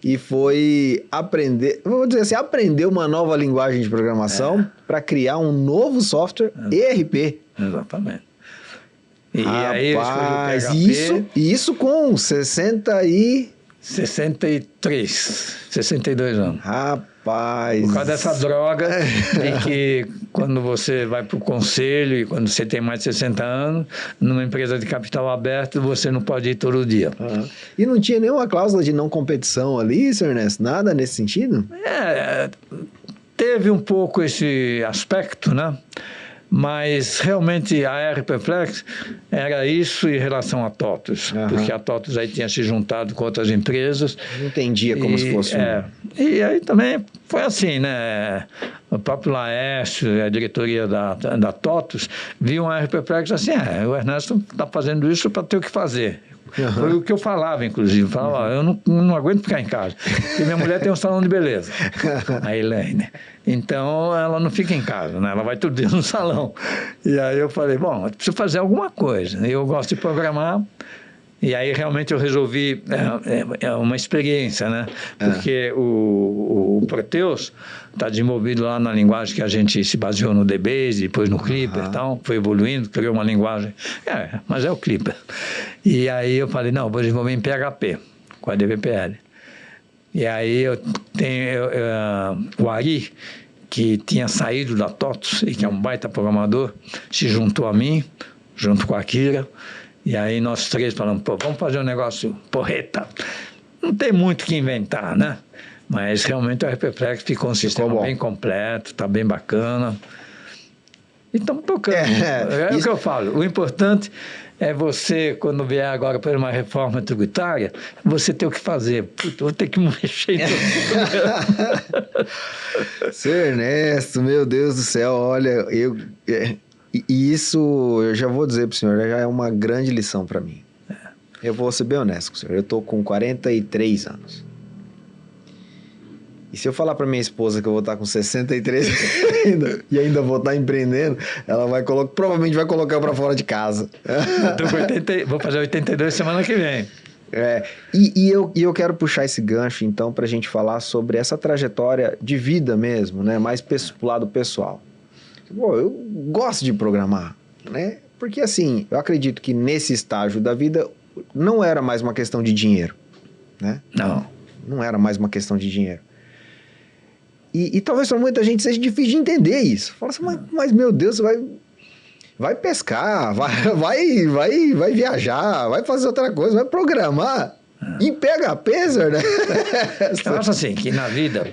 e foi aprender, vamos dizer assim, aprender uma nova linguagem de programação para criar um novo software ERP. Exatamente. E rapaz, aí eu escolhi o PHP. Isso com 62 anos. Rapaz. Por causa dessa droga, em que quando você vai para o conselho e quando você tem mais de 60 anos, numa empresa de capital aberto, você não pode ir todo dia. E não tinha nenhuma cláusula de não competição ali, senhor Ernesto? Nada nesse sentido? Teve um pouco esse aspecto, né? Mas realmente a RP Flex era isso em relação a TOTUS, porque a TOTUS aí tinha se juntado com outras empresas. Não entendia como se fosse E aí também foi assim, né? O próprio Laércio, a diretoria da TOTUS, viu a RP Flex assim, o Ernesto está fazendo isso para ter o que fazer. Foi o que eu falava, inclusive. Eu falava, eu não aguento ficar em casa. Porque minha mulher tem um salão de beleza, a Elaine. Então, ela não fica em casa, né? Ela vai todo dia no salão. E aí eu falei, bom, eu preciso fazer alguma coisa. Eu gosto de programar. E aí, realmente, eu resolvi... É uma experiência, né? Porque o Proteus está desenvolvido lá na linguagem que a gente se baseou no DBase, depois no Clipper e tal. Foi evoluindo, criou uma linguagem... mas é o Clipper. E aí eu falei, não, vou desenvolver em PHP, com a DVPL. E aí eu tenho o Ari, que tinha saído da TOTUS e que é um baita programador, se juntou a mim, junto com a Kira. E aí nós três falamos, vamos fazer um negócio porreta. Não tem muito o que inventar, né? Mas realmente o RP Flex ficou um sistema bem completo, está bem bacana. E estamos tocando. É o que eu falo. O importante é você, quando vier agora para uma reforma tributária, você ter o que fazer. Puta, vou ter que mexer em tudo. Seu Ernesto, meu Deus do céu, olha, e isso, eu já vou dizer para o senhor, já é uma grande lição para mim. Eu vou ser bem honesto com o senhor, eu estou com 43 anos. E se eu falar para minha esposa que eu vou estar com 63 e ainda vou estar empreendendo, ela provavelmente vai colocar para fora de casa. Vou fazer 82 semana que vem. E eu quero puxar esse gancho, então, para a gente falar sobre essa trajetória de vida mesmo, né? Mais pro lado pessoal. Pô, eu gosto de programar, né? Porque, assim, eu acredito que nesse estágio da vida não era mais uma questão de dinheiro, né? Não era mais uma questão de dinheiro. E talvez para muita gente seja difícil de entender isso. Fala assim, mas meu Deus, você vai pescar, vai viajar, vai fazer outra coisa, vai programar em PHP, né? Eu acho assim, que na vida,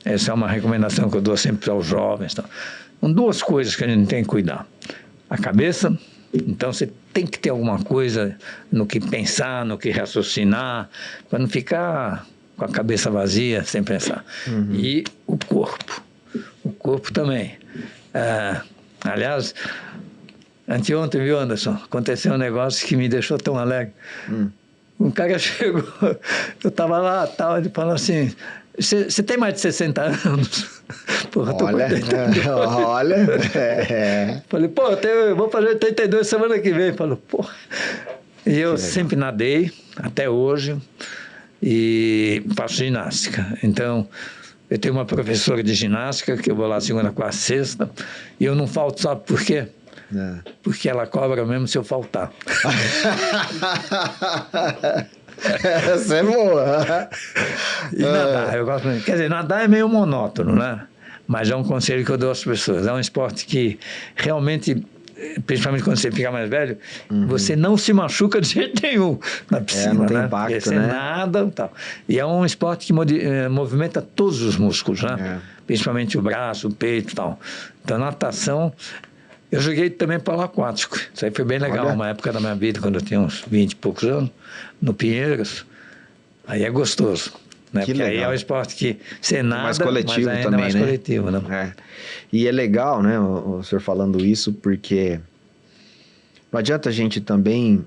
essa é uma recomendação que eu dou sempre aos jovens. Então, são duas coisas que a gente tem que cuidar. A cabeça, então você tem que ter alguma coisa no que pensar, no que raciocinar, para não ficar com a cabeça vazia, sem pensar. E o corpo também. Aliás, anteontem, viu, Anderson, aconteceu um negócio que me deixou tão alegre. Um cara chegou, eu estava lá, ele falou assim, você tem mais de 60 anos? Porra, tô com 82. Olha. Falei, pô, eu vou fazer 82 semana que vem. Falou, pô. E eu sempre nadei, até hoje, e faço ginástica. Então, eu tenho uma professora de ginástica, que eu vou lá segunda, quarta, sexta, e eu não falto, sabe por quê? Porque ela cobra mesmo se eu faltar. Essa é boa. E nadar, eu gosto muito. Quer dizer, nadar é meio monótono, né? Mas é um conselho que eu dou às pessoas. É um esporte que realmente, principalmente quando você fica mais velho, você não se machuca de jeito nenhum na piscina, não tem né? impacto, você né? nada e tal. E é um esporte que movimenta todos os músculos, né? Principalmente o braço, o peito e tal. Então, natação... Eu joguei também polo aquático. Isso aí foi bem legal, uma época da minha vida, quando eu tinha uns 20 e poucos anos, no Pinheiros. Aí é gostoso, né? Porque aí é um esporte que você nada, mais coletivo mas ainda também, mais né? coletivo, né? E é legal, né, o senhor falando isso, porque não adianta a gente também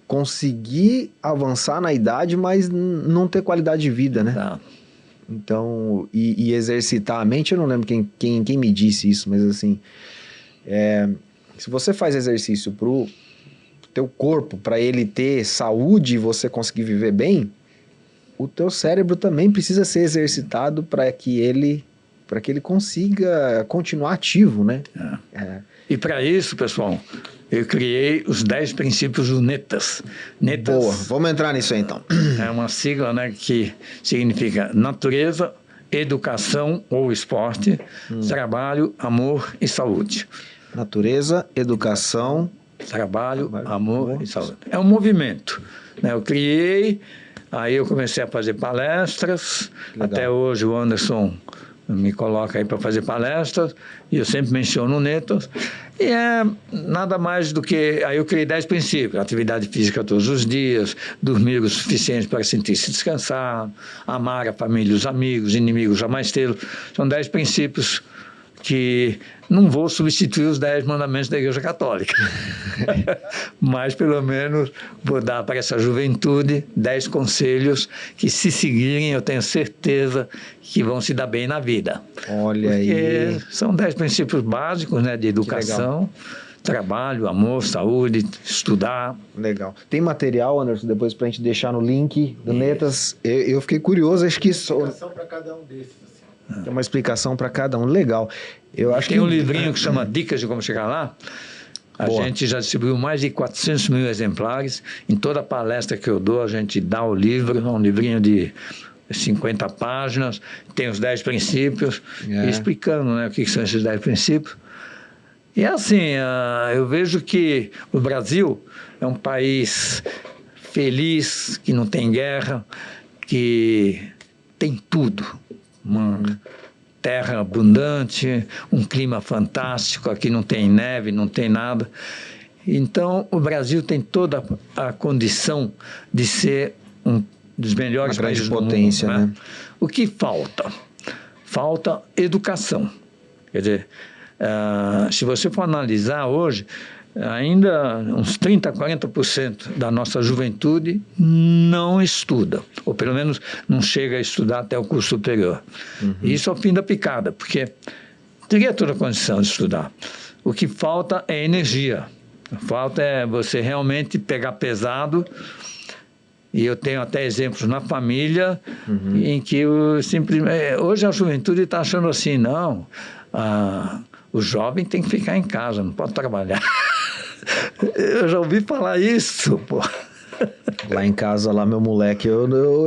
conseguir avançar na idade, mas não ter qualidade de vida, né? Tá. Então, e exercitar a mente, eu não lembro quem me disse isso, mas assim, se você faz exercício pro teu corpo, para ele ter saúde e você conseguir viver bem, o teu cérebro também precisa ser exercitado para que ele consiga continuar ativo, né? E para isso, pessoal, eu criei os 10 princípios do NETAS. Boa, vamos entrar nisso aí então. É uma sigla, né, que significa natureza, educação ou esporte, trabalho, amor e saúde. Natureza, educação... Trabalho, amor e saúde. É um movimento, né? Eu criei, aí eu comecei a fazer palestras. Legal. Até hoje o Anderson me coloca aí para fazer palestras, e eu sempre menciono o NETAS. E é nada mais do que... Aí eu criei 10 princípios. Atividade física todos os dias, dormir o suficiente para sentir-se descansado, amar a família e os amigos, inimigos jamais tê-los. São 10 princípios que não vou substituir os 10 mandamentos da Igreja Católica. Mas, pelo menos, vou dar para essa juventude 10 conselhos que, se seguirem, eu tenho certeza que vão se dar bem na vida. Olha Porque aí. são 10 princípios básicos, né, de educação, trabalho, amor, saúde, estudar. Legal. Tem material, Anderson, depois para a gente deixar no link do NETAS. Eu fiquei curioso, acho que isso... Tem uma explicação para cada um desses. Tem uma explicação para cada um. Legal. Eu acho Tem que... um livrinho que chama Dicas de Como Chegar Lá. A gente já distribuiu mais de 400 mil exemplares. Em toda palestra que eu dou, a gente dá o livro. É um livrinho de 50 páginas. Tem os 10 princípios, explicando, né, o que são esses 10 princípios. E assim, eu vejo que o Brasil é um país feliz, que não tem guerra, que tem tudo. Uma terra abundante, um clima fantástico, aqui não tem neve, não tem nada. Então, o Brasil tem toda a condição de ser um dos melhores países do mundo. Uma grande potência, né? O que falta? Falta educação. Quer dizer, se você for analisar hoje, ainda uns 30%, 40% da nossa juventude não estuda, ou pelo menos não chega a estudar até o curso superior. E isso é o fim da picada, porque teria toda a condição de estudar. O que falta é energia. Falta é você realmente pegar pesado, e eu tenho até exemplos na família em que hoje a juventude está achando assim, não, o jovem tem que ficar em casa, não pode trabalhar. Eu já ouvi falar isso, pô. Lá em casa, lá meu moleque, eu não...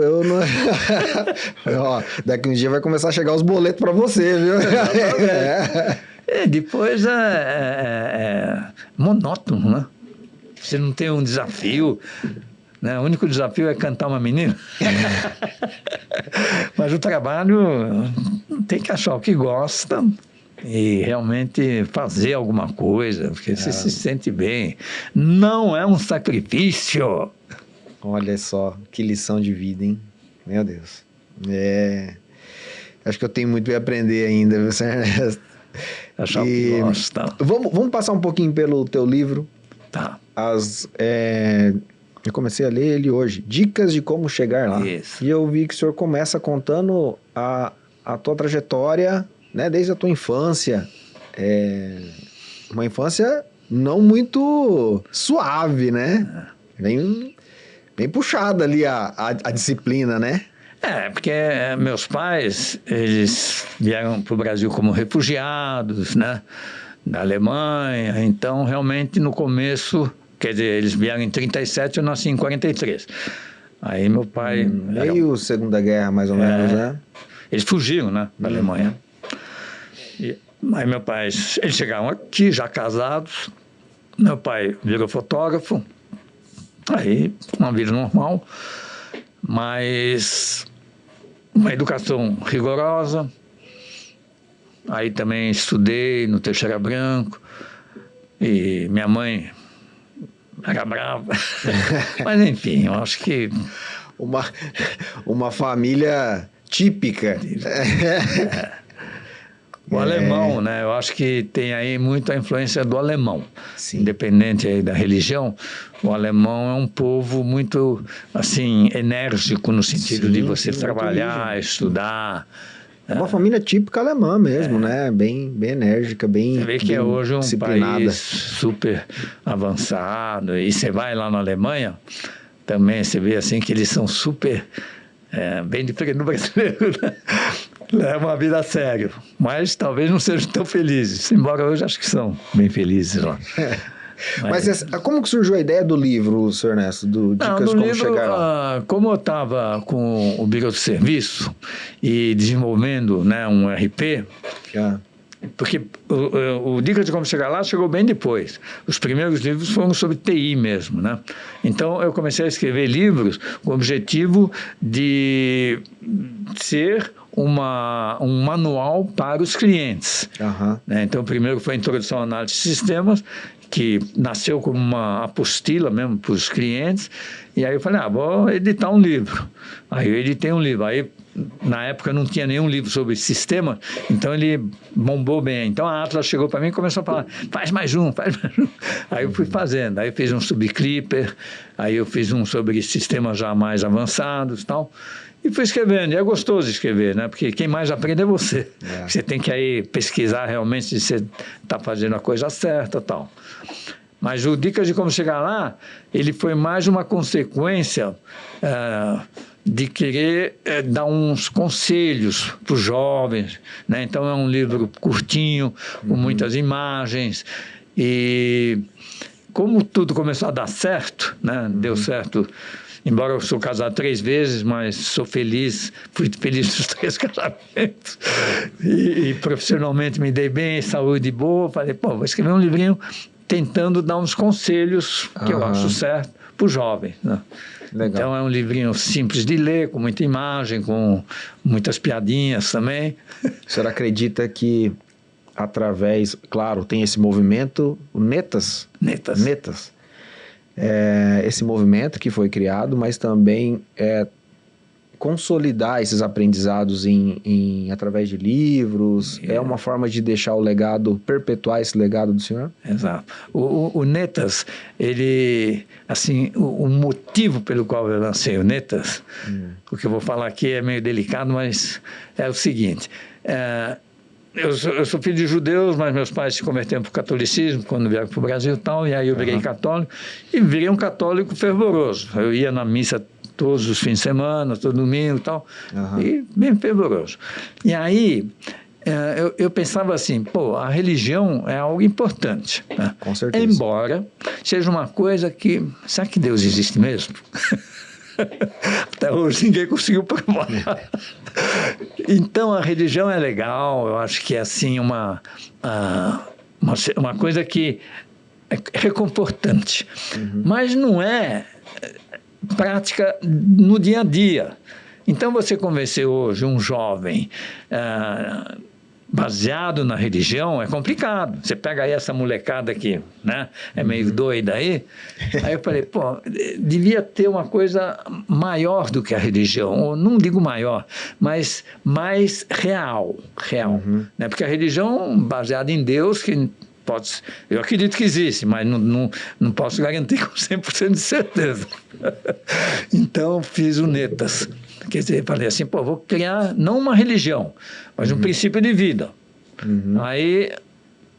Ó, daqui um dia vai começar a chegar os boletos para você, viu? Depois é monótono, né? Você não tem um desafio, né? O único desafio é cantar uma menina. Mas o trabalho tem que achar o que gosta e realmente fazer alguma coisa, porque você se sente bem. Não é um sacrifício. Olha só, que lição de vida, hein? Meu Deus. Acho que eu tenho muito a aprender ainda, viu, senhor Ernesto? Achar que gosta. Vamos passar um pouquinho pelo teu livro. Tá. Eu comecei a ler ele hoje. Dicas de como chegar lá. Isso. E eu vi que o senhor começa contando a tua trajetória, né, desde a tua infância. Uma infância não muito suave, né? Bem puxada ali a disciplina, né? Porque meus pais, eles vieram para o Brasil como refugiados, né, da Alemanha. Então, realmente, no começo, quer dizer, eles vieram em 37, eu nasci em 43. Aí meu pai... Meio Segunda Guerra, mais ou menos, né? Eles fugiram, né, da Alemanha. Aí meu pai, eles chegaram aqui, já casados. Meu pai virou fotógrafo. Aí, uma vida normal. Mas uma educação rigorosa. Aí também estudei no Teixeira Branco. E minha mãe era brava. Mas, enfim, eu acho que... Uma família típica. O alemão, né? Eu acho que tem aí muita influência do alemão. Sim. Independente aí da religião, o alemão é um povo muito, assim, enérgico no sentido de você trabalhar, estudar. Uma família típica alemã mesmo, né? Bem enérgica, bem Você vê que é hoje um disciplinada. país super avançado. E você vai lá na Alemanha, também você vê assim que eles são super, bem diferente do brasileiro, né? Levam a vida a sério, mas talvez não sejam tão felizes, embora hoje acho que são bem felizes lá. Mas como que surgiu a ideia do livro, senhor Ernesto, do Dicas de Como Chegar Lá? Como eu estava com o Biro de Serviço e desenvolvendo, né, um RP, porque o Dicas de Como Chegar Lá chegou bem depois. Os primeiros livros foram sobre TI mesmo, né? Então eu comecei a escrever livros com o objetivo de ser um manual para os clientes. Né? Então, o primeiro foi a Introdução à Análise de Sistemas, que nasceu como uma apostila mesmo para os clientes, e aí eu falei, vou editar um livro. Aí eu editei um livro. Aí, na época, não tinha nenhum livro sobre sistema, então ele bombou bem. Então, a Atlas chegou para mim e começou a falar, faz mais um. Aí eu fui fazendo. Aí eu fiz um sobre Clipper, aí eu fiz um sobre sistemas já mais avançados e tal. E fui escrevendo, e é gostoso escrever, né? Porque quem mais aprende é você. Você tem que aí pesquisar realmente se você está fazendo a coisa certa e tal. Mas o Dicas de Como Chegar Lá, ele foi mais uma consequência de querer dar uns conselhos para os jovens, né? Então é um livro curtinho, com muitas imagens, e como tudo começou a dar certo, né? Deu certo. Embora eu sou casado 3 vezes, mas sou feliz, fui feliz nos 3 casamentos. E profissionalmente me dei bem, saúde boa. Falei, vou escrever um livrinho tentando dar uns conselhos que eu acho certo para o jovem. Né? Então é um livrinho simples de ler, com muita imagem, com muitas piadinhas também. O senhor acredita que através, claro, tem esse movimento, o Netas. Esse movimento que foi criado, mas também consolidar esses aprendizados através de livros, é uma forma de deixar o legado, perpetuar esse legado do senhor? Exato. O Netas, ele, assim, o motivo pelo qual eu lancei o Netas, o que eu vou falar aqui é meio delicado, mas é o seguinte, eu sou filho de judeus, mas meus pais se converteram para o catolicismo quando vieram para o Brasil e tal, e aí eu virei católico, e virei um católico fervoroso. Eu ia na missa todos os fins de semana, todo domingo e tal, e bem fervoroso. E aí eu pensava assim, a religião é algo importante. Né? Com certeza. Embora seja uma coisa que... Será que Deus existe mesmo? Até hoje ninguém conseguiu provar. Então a religião é legal, eu acho que é assim uma coisa que é reconfortante, mas não é prática no dia a dia. Então você convencer hoje um jovem baseado na religião é complicado. Você pega aí essa molecada aqui, né? É meio doida aí. Aí eu falei, pô, devia ter uma coisa maior do que a religião. Ou não digo maior, mas mais real. Né? Porque a religião baseada em Deus, que eu acredito que existe, mas não posso garantir com 100% de certeza. Então, fiz o Netas. Quer dizer, falei assim, pô, vou criar não uma religião, mas um princípio de vida. Aí,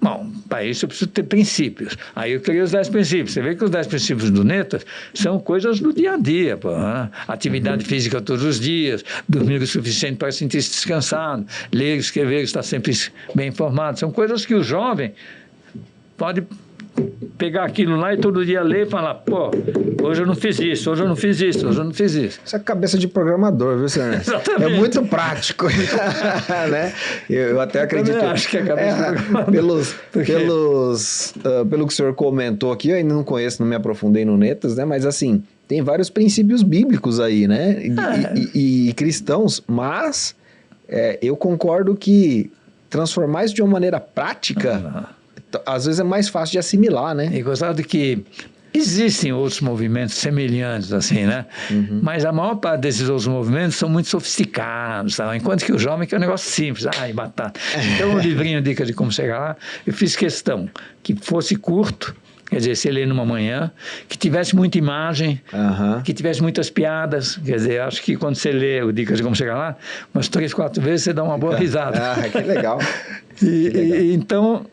bom, para isso eu preciso ter princípios. Aí eu criei os 10 princípios. Você vê que os 10 princípios do Netas são coisas do dia a dia, pô, né? Atividade física todos os dias, dormir o suficiente para sentir-se descansado, ler, escrever, estar sempre bem informado. São coisas que o jovem pode pegar aquilo lá e todo dia ler e falar, pô, hoje eu não fiz isso, hoje eu não fiz isso, hoje eu não fiz isso. Isso é cabeça de programador, viu, senhor? Exatamente. É muito prático, né? Eu até acredito... Eu acho que é cabeça de programador. Pelo que o senhor comentou aqui, eu ainda não conheço, não me aprofundei no Netas, né? Mas assim, tem vários princípios bíblicos aí, né? E cristãos, mas eu concordo que transformar isso de uma maneira prática... Às vezes é mais fácil de assimilar, né? E gostado de que existem outros movimentos semelhantes, assim, né? Mas a maior parte desses outros movimentos são muito sofisticados, tá? Enquanto que o jovem quer um negócio simples, batata. Então, o livrinho Dica de Como Chegar Lá, eu fiz questão que fosse curto, quer dizer, você lê numa manhã, que tivesse muita imagem, que tivesse muitas piadas. Quer dizer, acho que quando você lê o Dicas de Como Chegar Lá, umas 3, 4 vezes você dá uma boa risada. Que legal. Então...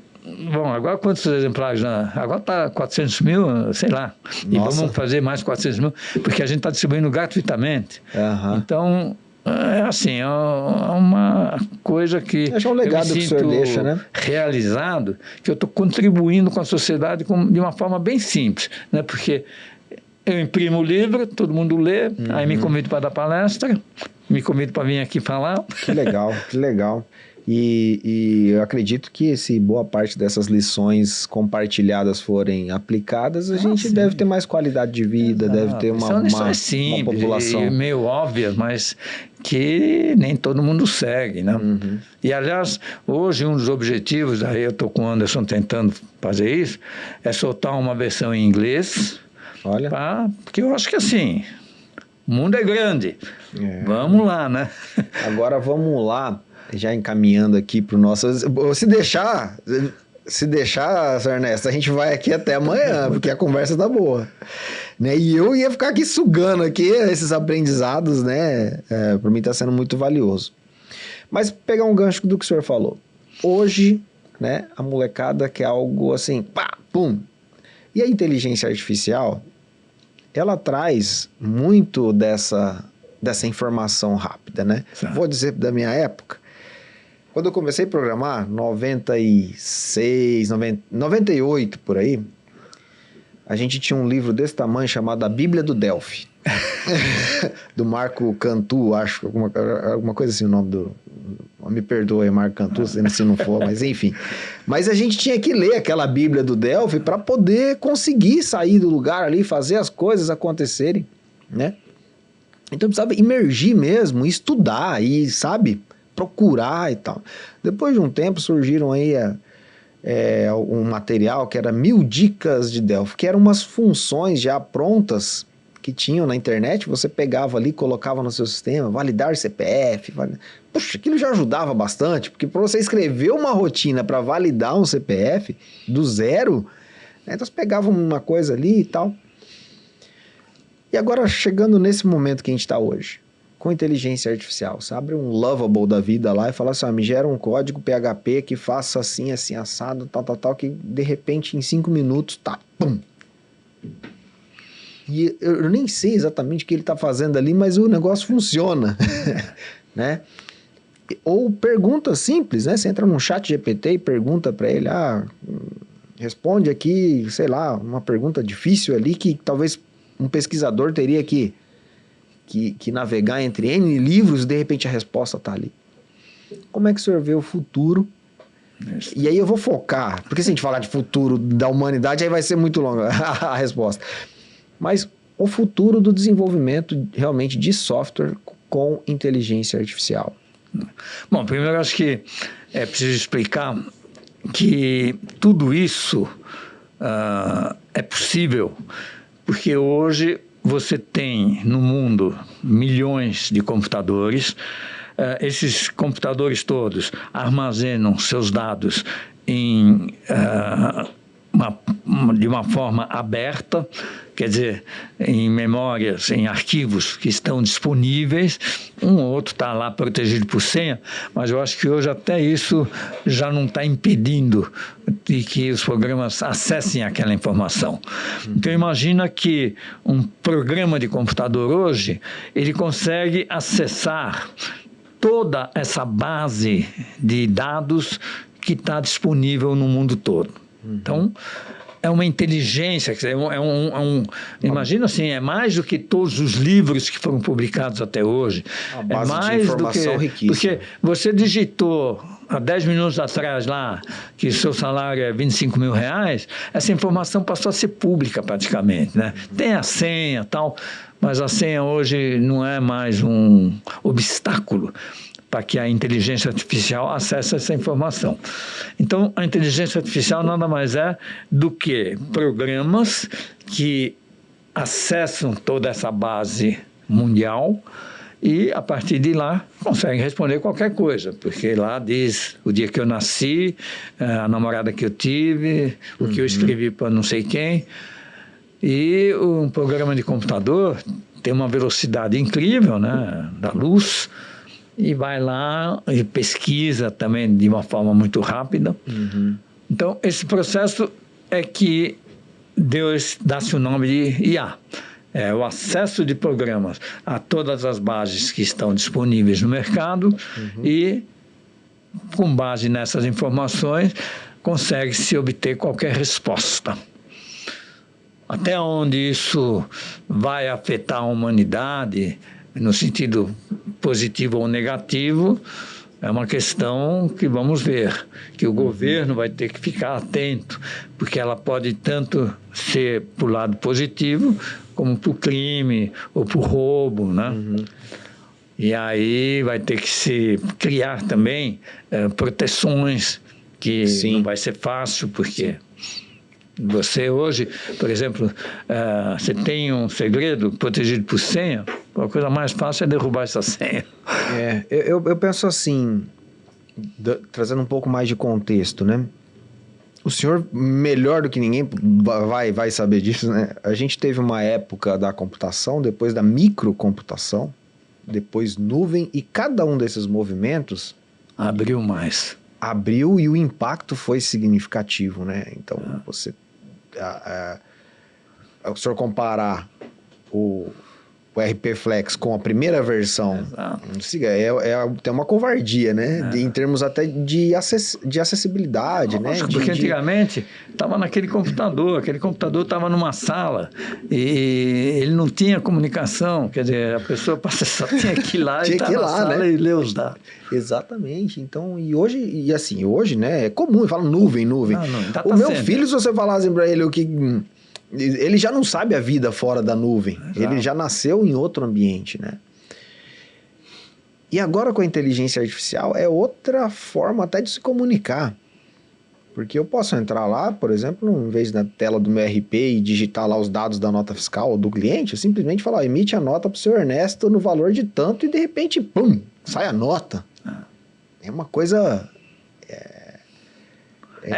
Bom, agora quantos exemplares? Agora está 400 mil, sei lá. E vamos fazer mais 400 mil, porque a gente está distribuindo gratuitamente. Então, é assim, é uma coisa que acho um legado que o senhor deixa, né? Realizado, que eu estou contribuindo com a sociedade de uma forma bem simples, né? Porque eu imprimo o livro, todo mundo lê, aí me convido para dar palestra, me convido para vir aqui falar. Que legal, que legal. E eu acredito que se boa parte dessas lições compartilhadas forem aplicadas, a gente deve ter mais qualidade de vida, deve ter uma população. E meio óbvias, mas que nem todo mundo segue, né? E, aliás, hoje um dos objetivos, aí eu estou com o Anderson tentando fazer isso, é soltar uma versão em inglês. Olha. Porque eu acho que assim, o mundo é grande. Vamos lá, né? Agora vamos lá. Já encaminhando aqui para o nosso... Se deixar, Sr. Ernesto, a gente vai aqui até amanhã, porque a conversa tá boa. Né? E eu ia ficar aqui sugando aqui esses aprendizados, né? Para mim está sendo muito valioso. Mas pegar um gancho do que o senhor falou. Hoje, né, a molecada quer algo assim, pá, pum. E a inteligência artificial, ela traz muito dessa informação rápida, né? Vou dizer da minha época. Quando eu comecei a programar, 96, 98, por aí, a gente tinha um livro desse tamanho chamado A Bíblia do Delphi. Do Marco Cantu, acho, alguma coisa assim o nome do... Me perdoe, Marco Cantu, se não for, mas enfim. Mas a gente tinha que ler aquela Bíblia do Delphi para poder conseguir sair do lugar ali, fazer as coisas acontecerem, né? Então precisava imergir mesmo, estudar e, sabe, procurar e tal. Depois de um tempo surgiram aí um material que era 1000 dicas de Delphi, que eram umas funções já prontas que tinham na internet, você pegava ali, colocava no seu sistema, validar CPF, Puxa, aquilo já ajudava bastante, porque para você escrever uma rotina para validar um CPF do zero, né, então você pegava uma coisa ali e tal. E agora, chegando nesse momento que a gente está hoje, com inteligência artificial, você abre um Lovable da vida lá e fala assim, me gera um código PHP que faça assim, assim, assado, tal, que de repente em 5 minutos, pum. E eu nem sei exatamente o que ele está fazendo ali, mas o negócio funciona, né? Ou pergunta simples, né? Você entra num chat GPT e pergunta para ele, responde aqui, sei lá, uma pergunta difícil ali que talvez um pesquisador teria que navegar entre N livros e de repente a resposta está ali. Como é que o senhor vê o futuro? E aí eu vou focar, porque se a gente falar de futuro da humanidade, aí vai ser muito longa a resposta. Mas o futuro do desenvolvimento realmente de software com inteligência artificial. Bom, primeiro acho que é preciso explicar que tudo isso é possível porque hoje você tem no mundo milhões de computadores. Esses computadores todos armazenam seus dados de uma forma aberta, quer dizer, em memórias, em arquivos que estão disponíveis. Um ou outro está lá protegido por senha, mas eu acho que hoje até isso já não está impedindo de que os programas acessem aquela informação. Então imagina que um programa de computador hoje, ele consegue acessar toda essa base de dados que está disponível no mundo todo. Então, é uma inteligência, imagina assim, é mais do que todos os livros que foram publicados até hoje. Uma base é mais de informação riquíssima. Porque você digitou há 10 minutos atrás lá que seu salário é R$25 mil, essa informação passou a ser pública praticamente, né? Tem a senha e tal, mas a senha hoje não é mais um obstáculo para que a inteligência artificial acesse essa informação. Então, a inteligência artificial nada mais é do que programas que acessam toda essa base mundial e, a partir de lá, conseguem responder qualquer coisa, porque lá diz o dia que eu nasci, a namorada que eu tive, o que eu escrevi para não sei quem. E um programa de computador tem uma velocidade incrível, né, da luz, e vai lá e pesquisa também de uma forma muito rápida. Então, esse processo é que dá-se o nome de IA. É o acesso de programas a todas as bases que estão disponíveis no mercado e, com base nessas informações, consegue-se obter qualquer resposta. Até onde isso vai afetar a humanidade, no sentido positivo ou negativo, é uma questão que vamos ver, que o governo vai ter que ficar atento, porque ela pode tanto ser para o lado positivo, como para o crime ou para o roubo, né? E aí vai ter que se criar também proteções, que não vai ser fácil, porque você hoje, por exemplo, você tem um segredo protegido por senha, a coisa mais fácil é derrubar essa senha. Eu penso assim, trazendo um pouco mais de contexto, né? O senhor, melhor do que ninguém, vai saber disso, né? A gente teve uma época da computação, depois da microcomputação, depois nuvem, e cada um desses movimentos abriu mais. Abriu e o impacto foi significativo, né? Então, você... o senhor comparar o RP Flex com a primeira versão, tem uma covardia, né? Em termos até de acessibilidade, né? Porque antigamente estava naquele computador, aquele computador estava numa sala e ele não tinha comunicação, quer dizer, a pessoa só tinha que ir lá e estar na sala, né? E ler os dados. Exatamente. Então, hoje, né? É comum, fala nuvem. O meu filho, se você falasse para ele o que... Ele já não sabe a vida fora da nuvem. Exato. Ele já nasceu em outro ambiente, né? E agora com a inteligência artificial é outra forma até de se comunicar. Porque eu posso entrar lá, por exemplo, em vez da tela do meu RP e digitar lá os dados da nota fiscal do cliente, eu simplesmente falar, emite a nota para o seu Ernesto no valor de tanto e de repente, pum, sai a nota. É uma coisa...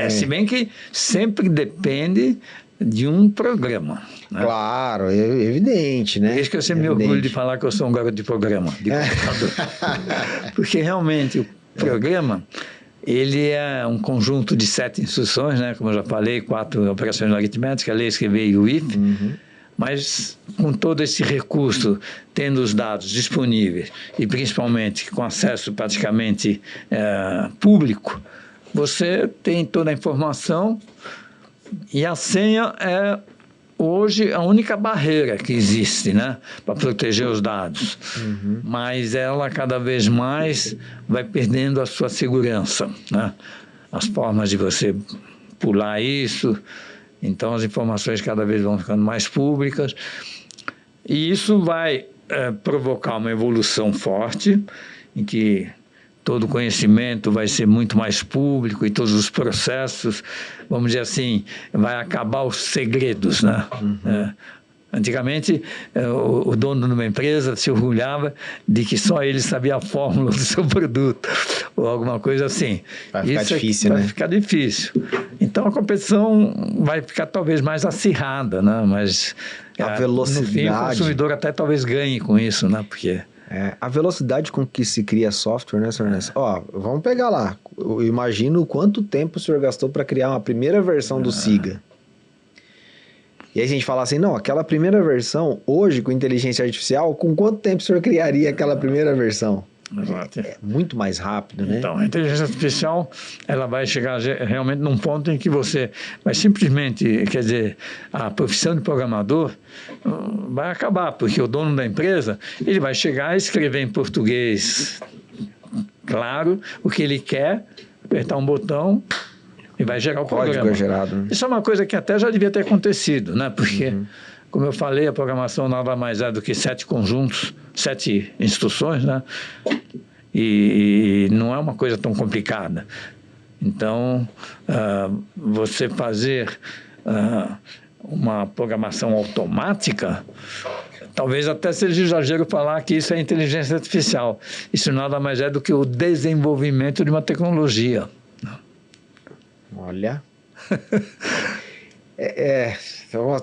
Se bem que sempre depende de um programa, né? Claro, é evidente, né? Por isso que eu sempre me orgulho de falar que eu sou um garoto de programa, de computador. Porque realmente o programa, ele é um conjunto de 7 instruções, né? Como eu já falei, 4 operações aritméticas, ler, escrever e o if. Mas com todo esse recurso, tendo os dados disponíveis e principalmente com acesso praticamente público, você tem toda a informação. E a senha é, hoje, a única barreira que existe, né, para proteger os dados. Mas ela, cada vez mais, vai perdendo a sua segurança, né? As formas de você pular isso, então as informações cada vez vão ficando mais públicas. E isso vai provocar uma evolução forte, em que todo o conhecimento vai ser muito mais público e todos os processos, vamos dizer assim, vai acabar os segredos, né? Antigamente, o dono de uma empresa se orgulhava de que só ele sabia a fórmula do seu produto, ou alguma coisa assim. Vai ficar difícil, né? Vai ficar difícil. Então, a competição vai ficar talvez mais acirrada, né? Mas a velocidade... no fim, o consumidor até talvez ganhe com isso, né? Porque... a velocidade com que se cria software, né, senhor Ernesto? Ó, vamos pegar lá. Eu imagino quanto tempo o senhor gastou para criar uma primeira versão do SIGA. E aí a gente fala assim, não, aquela primeira versão, hoje, com inteligência artificial, com quanto tempo o senhor criaria aquela primeira versão? Exato. É muito mais rápido, né? Então, a inteligência artificial, ela vai chegar realmente num ponto em que você vai simplesmente, quer dizer, a profissão de programador vai acabar, porque o dono da empresa, ele vai chegar e escrever em português, claro, o que ele quer, apertar um botão e vai gerar o código programa. É gerado, né? Isso é uma coisa que até já devia ter acontecido, né? Porque, como eu falei, a programação nada mais é do que 7 conjuntos, 7 instruções, né? E não é uma coisa tão complicada. Então, você fazer uma programação automática, talvez até seja exagero falar que isso é inteligência artificial. Isso nada mais é do que o desenvolvimento de uma tecnologia. Olha...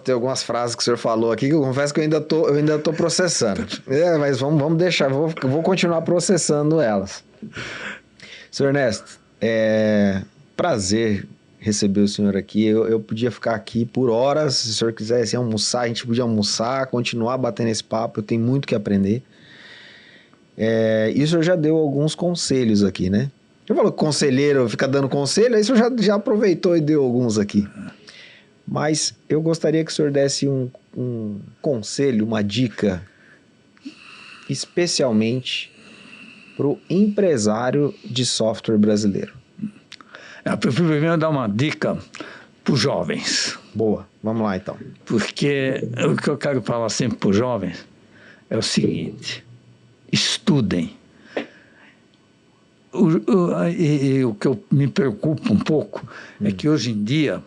tem algumas frases que o senhor falou aqui que eu confesso que eu ainda tô processando. Mas vamos deixar, vou continuar processando elas. Senhor Ernesto, prazer receber o senhor aqui. Eu podia ficar aqui por horas, se o senhor quisesse almoçar, a gente podia almoçar, continuar batendo esse papo, eu tenho muito que aprender. E o senhor já deu alguns conselhos aqui, né? Eu falo que conselheiro fica dando conselho, aí o senhor já aproveitou e deu alguns aqui. Mas eu gostaria que o senhor desse um conselho, uma dica, especialmente para o empresário de software brasileiro. Eu prefiro primeiro dar uma dica para os jovens. Boa, vamos lá então. Porque o que eu quero falar sempre para os jovens é o seguinte: estudem. O que me preocupa um pouco é que hoje em dia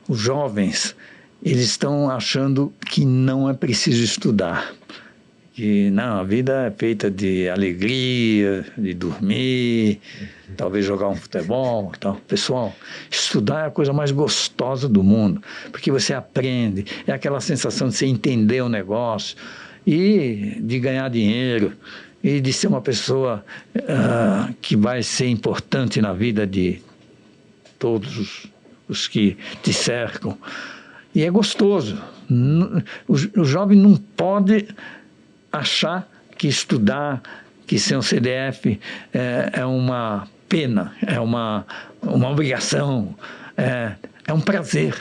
os jovens eles estão achando que não é preciso estudar, que não, a vida é feita de alegria, de dormir, talvez jogar um futebol, então, pessoal, estudar é a coisa mais gostosa do mundo, porque você aprende, é aquela sensação de você entender o negócio e de ganhar dinheiro e de ser uma pessoa que vai ser importante na vida de todos os que te cercam. E é gostoso. O jovem não pode achar que estudar, que ser um CDF é uma pena, é uma obrigação, é um prazer.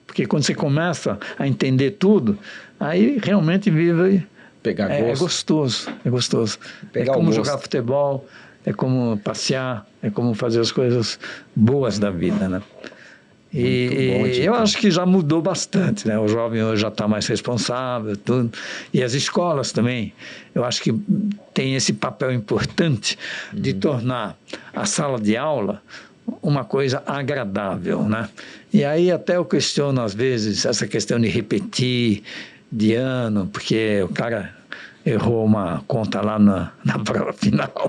Porque quando você começa a entender tudo, aí realmente vive... Pegar gosto. É gostoso, é gostoso. Pegar é como gosto. Jogar futebol, é como passear, é como fazer as coisas boas da vida, né? E eu acho que já mudou bastante, né? O jovem hoje já está mais responsável, tudo. E as escolas também, eu acho que tem esse papel importante de tornar a sala de aula uma coisa agradável, né? E aí até eu questiono às vezes essa questão de repetir de ano, porque o cara errou uma conta lá na prova final.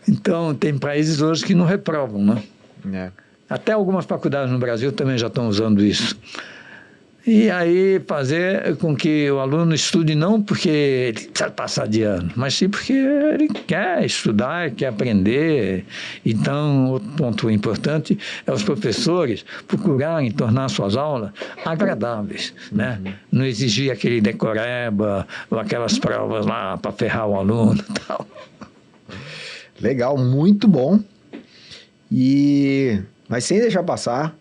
Então, tem países hoje que não reprovam, né? Até algumas faculdades no Brasil também já estão usando isso. E aí fazer com que o aluno estude não porque ele precisa passar de ano, mas sim porque ele quer estudar, quer aprender. Então, outro ponto importante é os professores procurarem tornar suas aulas agradáveis, né? Não exigir aquele decoreba ou aquelas provas lá para ferrar o aluno e tal. Legal, muito bom. Mas sem deixar passar,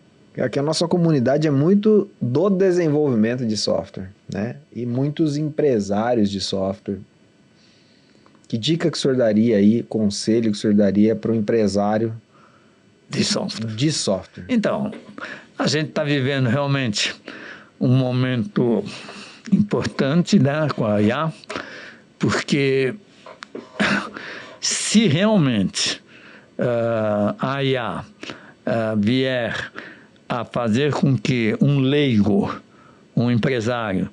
que a nossa comunidade é muito do desenvolvimento de software, né? E muitos empresários de software. Que dica que o senhor daria aí, conselho que o senhor daria para o empresário de software? De software. Então, a gente está vivendo realmente um momento importante, né, com a IA, porque se se realmente a IA vier a fazer com que um leigo, um empresário,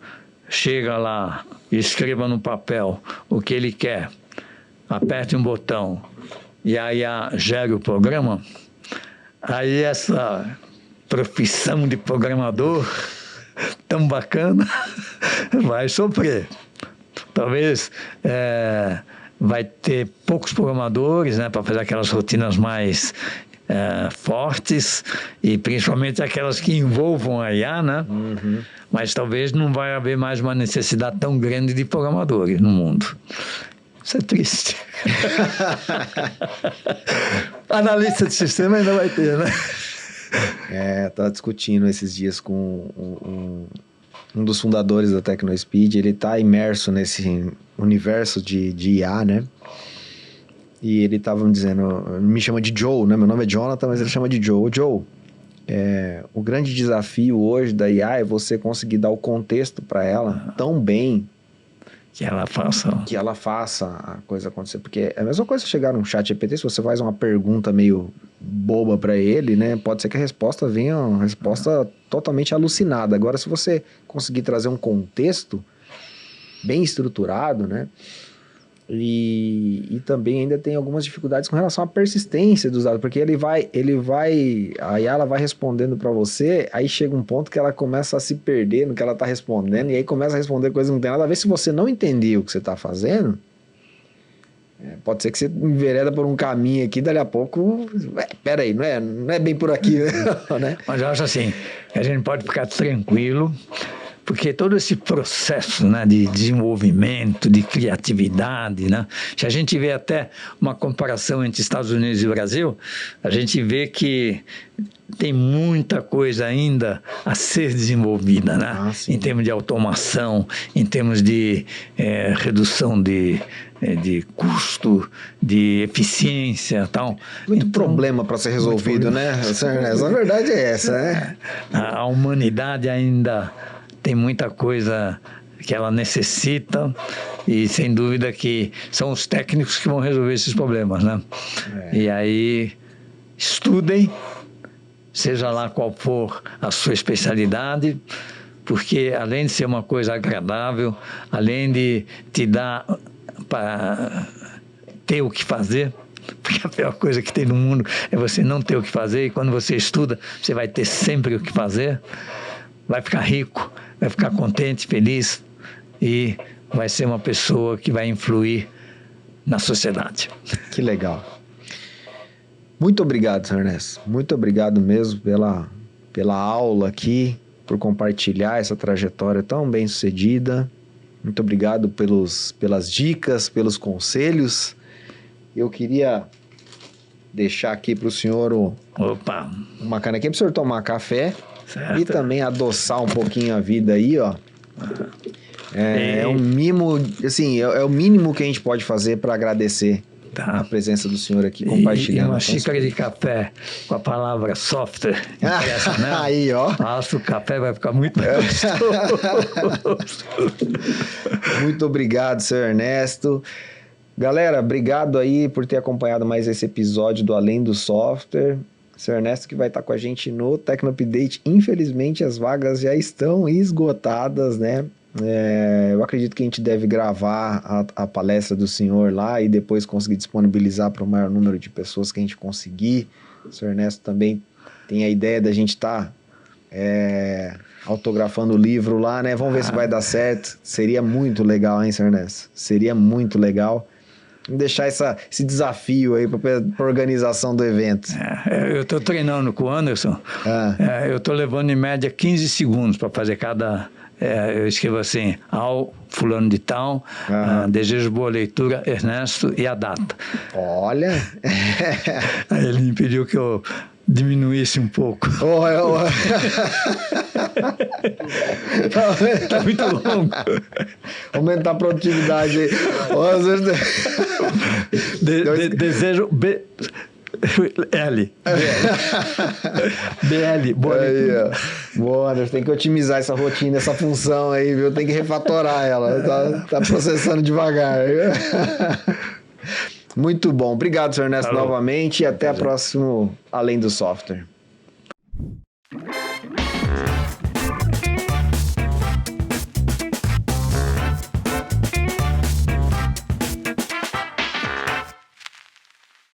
chega lá, escreva no papel o que ele quer, aperte um botão e a IA gere o programa, aí essa profissão de programador tão bacana vai sofrer. Talvez vai ter poucos programadores, né, para fazer aquelas rotinas mais fortes, e principalmente aquelas que envolvam a IA, né? Mas talvez não vai haver mais uma necessidade tão grande de programadores no mundo. Isso é triste. Analista de sistema ainda vai ter, né? Estava discutindo esses dias com um dos fundadores da TecnoSpeed. Ele está imerso nesse universo de IA, né? E ele estava me dizendo, me chama de Joe, né? Meu nome é Jonathan, mas ele chama de Joe. Joe, o grande desafio hoje da IA é você conseguir dar o contexto para ela tão bem que ela faça a coisa acontecer. Porque é a mesma coisa chegar num chat GPT, se você faz uma pergunta meio boba para ele, né? Pode ser que a resposta venha uma resposta totalmente alucinada. Agora, se você conseguir trazer um contexto bem estruturado, né? E também ainda tem algumas dificuldades com relação à persistência dos dados, porque a IA ela vai respondendo para você, aí chega um ponto que ela começa a se perder no que ela está respondendo, e aí começa a responder coisas que não tem nada a ver. Se você não entender o que você está fazendo, pode ser que você envereda por um caminho aqui, dali a pouco, peraí, não é bem por aqui, né? Mas eu acho assim, a gente pode ficar tranquilo, porque todo esse processo, né, de desenvolvimento, de criatividade, né, se a gente vê até uma comparação entre Estados Unidos e Brasil, a gente vê que tem muita coisa ainda a ser desenvolvida, né? Em termos de automação, em termos de redução de custo, de eficiência e tal. Muito problema para ser resolvido, né? A verdade é essa, né? A humanidade ainda tem muita coisa que ela necessita, e sem dúvida que são os técnicos que vão resolver esses problemas, né? E aí, estudem, seja lá qual for a sua especialidade, porque além de ser uma coisa agradável, além de te dar para ter o que fazer, porque a pior coisa que tem no mundo é você não ter o que fazer, e quando você estuda, você vai ter sempre o que fazer, vai ficar rico, vai ficar contente, feliz, e vai ser uma pessoa que vai influir na sociedade. Que legal. Muito obrigado, Sr. Ernesto. Muito obrigado mesmo pela aula aqui, por compartilhar essa trajetória tão bem sucedida. Muito obrigado pelas dicas, pelos conselhos. Eu queria deixar aqui para o senhor uma canequinha para o senhor tomar café. Certo. E também adoçar um pouquinho a vida aí, ó. É um mimo, assim, é o mínimo que a gente pode fazer para agradecer a presença do senhor aqui compartilhando. E uma xícara de café com a palavra software impressa, né? Aí, ó. Nossa, o café vai ficar muito gostoso. Muito obrigado, senhor Ernesto. Galera, obrigado aí por ter acompanhado mais esse episódio do Além do Software. Sr. Ernesto que vai estar com a gente no Tecno Update. Infelizmente as vagas já estão esgotadas, né? Eu acredito que a gente deve gravar a palestra do senhor lá e depois conseguir disponibilizar para o maior número de pessoas que a gente conseguir. O Sr. Ernesto também tem a ideia da gente estar autografando o livro lá, né? Vamos ver se vai dar certo. Seria muito legal, hein, Sr. Ernesto? Seria muito legal. Vamos deixar esse desafio aí para a organização do evento. Eu estou treinando com o Anderson. Eu estou levando em média 15 segundos para fazer cada... eu escrevo assim, ao fulano de tal, desejo boa leitura, Ernesto, e a data. Olha! Aí ele me pediu que eu diminuísse um pouco. Tá muito longo. Aumentar a produtividade aí. Desejo BL, boa leitura. Boa, Anderson, tem que otimizar essa rotina, essa função aí, viu? Tem que refatorar ela. Tá processando devagar. Muito bom. Obrigado, senhor Ernesto, Falou. novamente. E até a próxima Além do Software.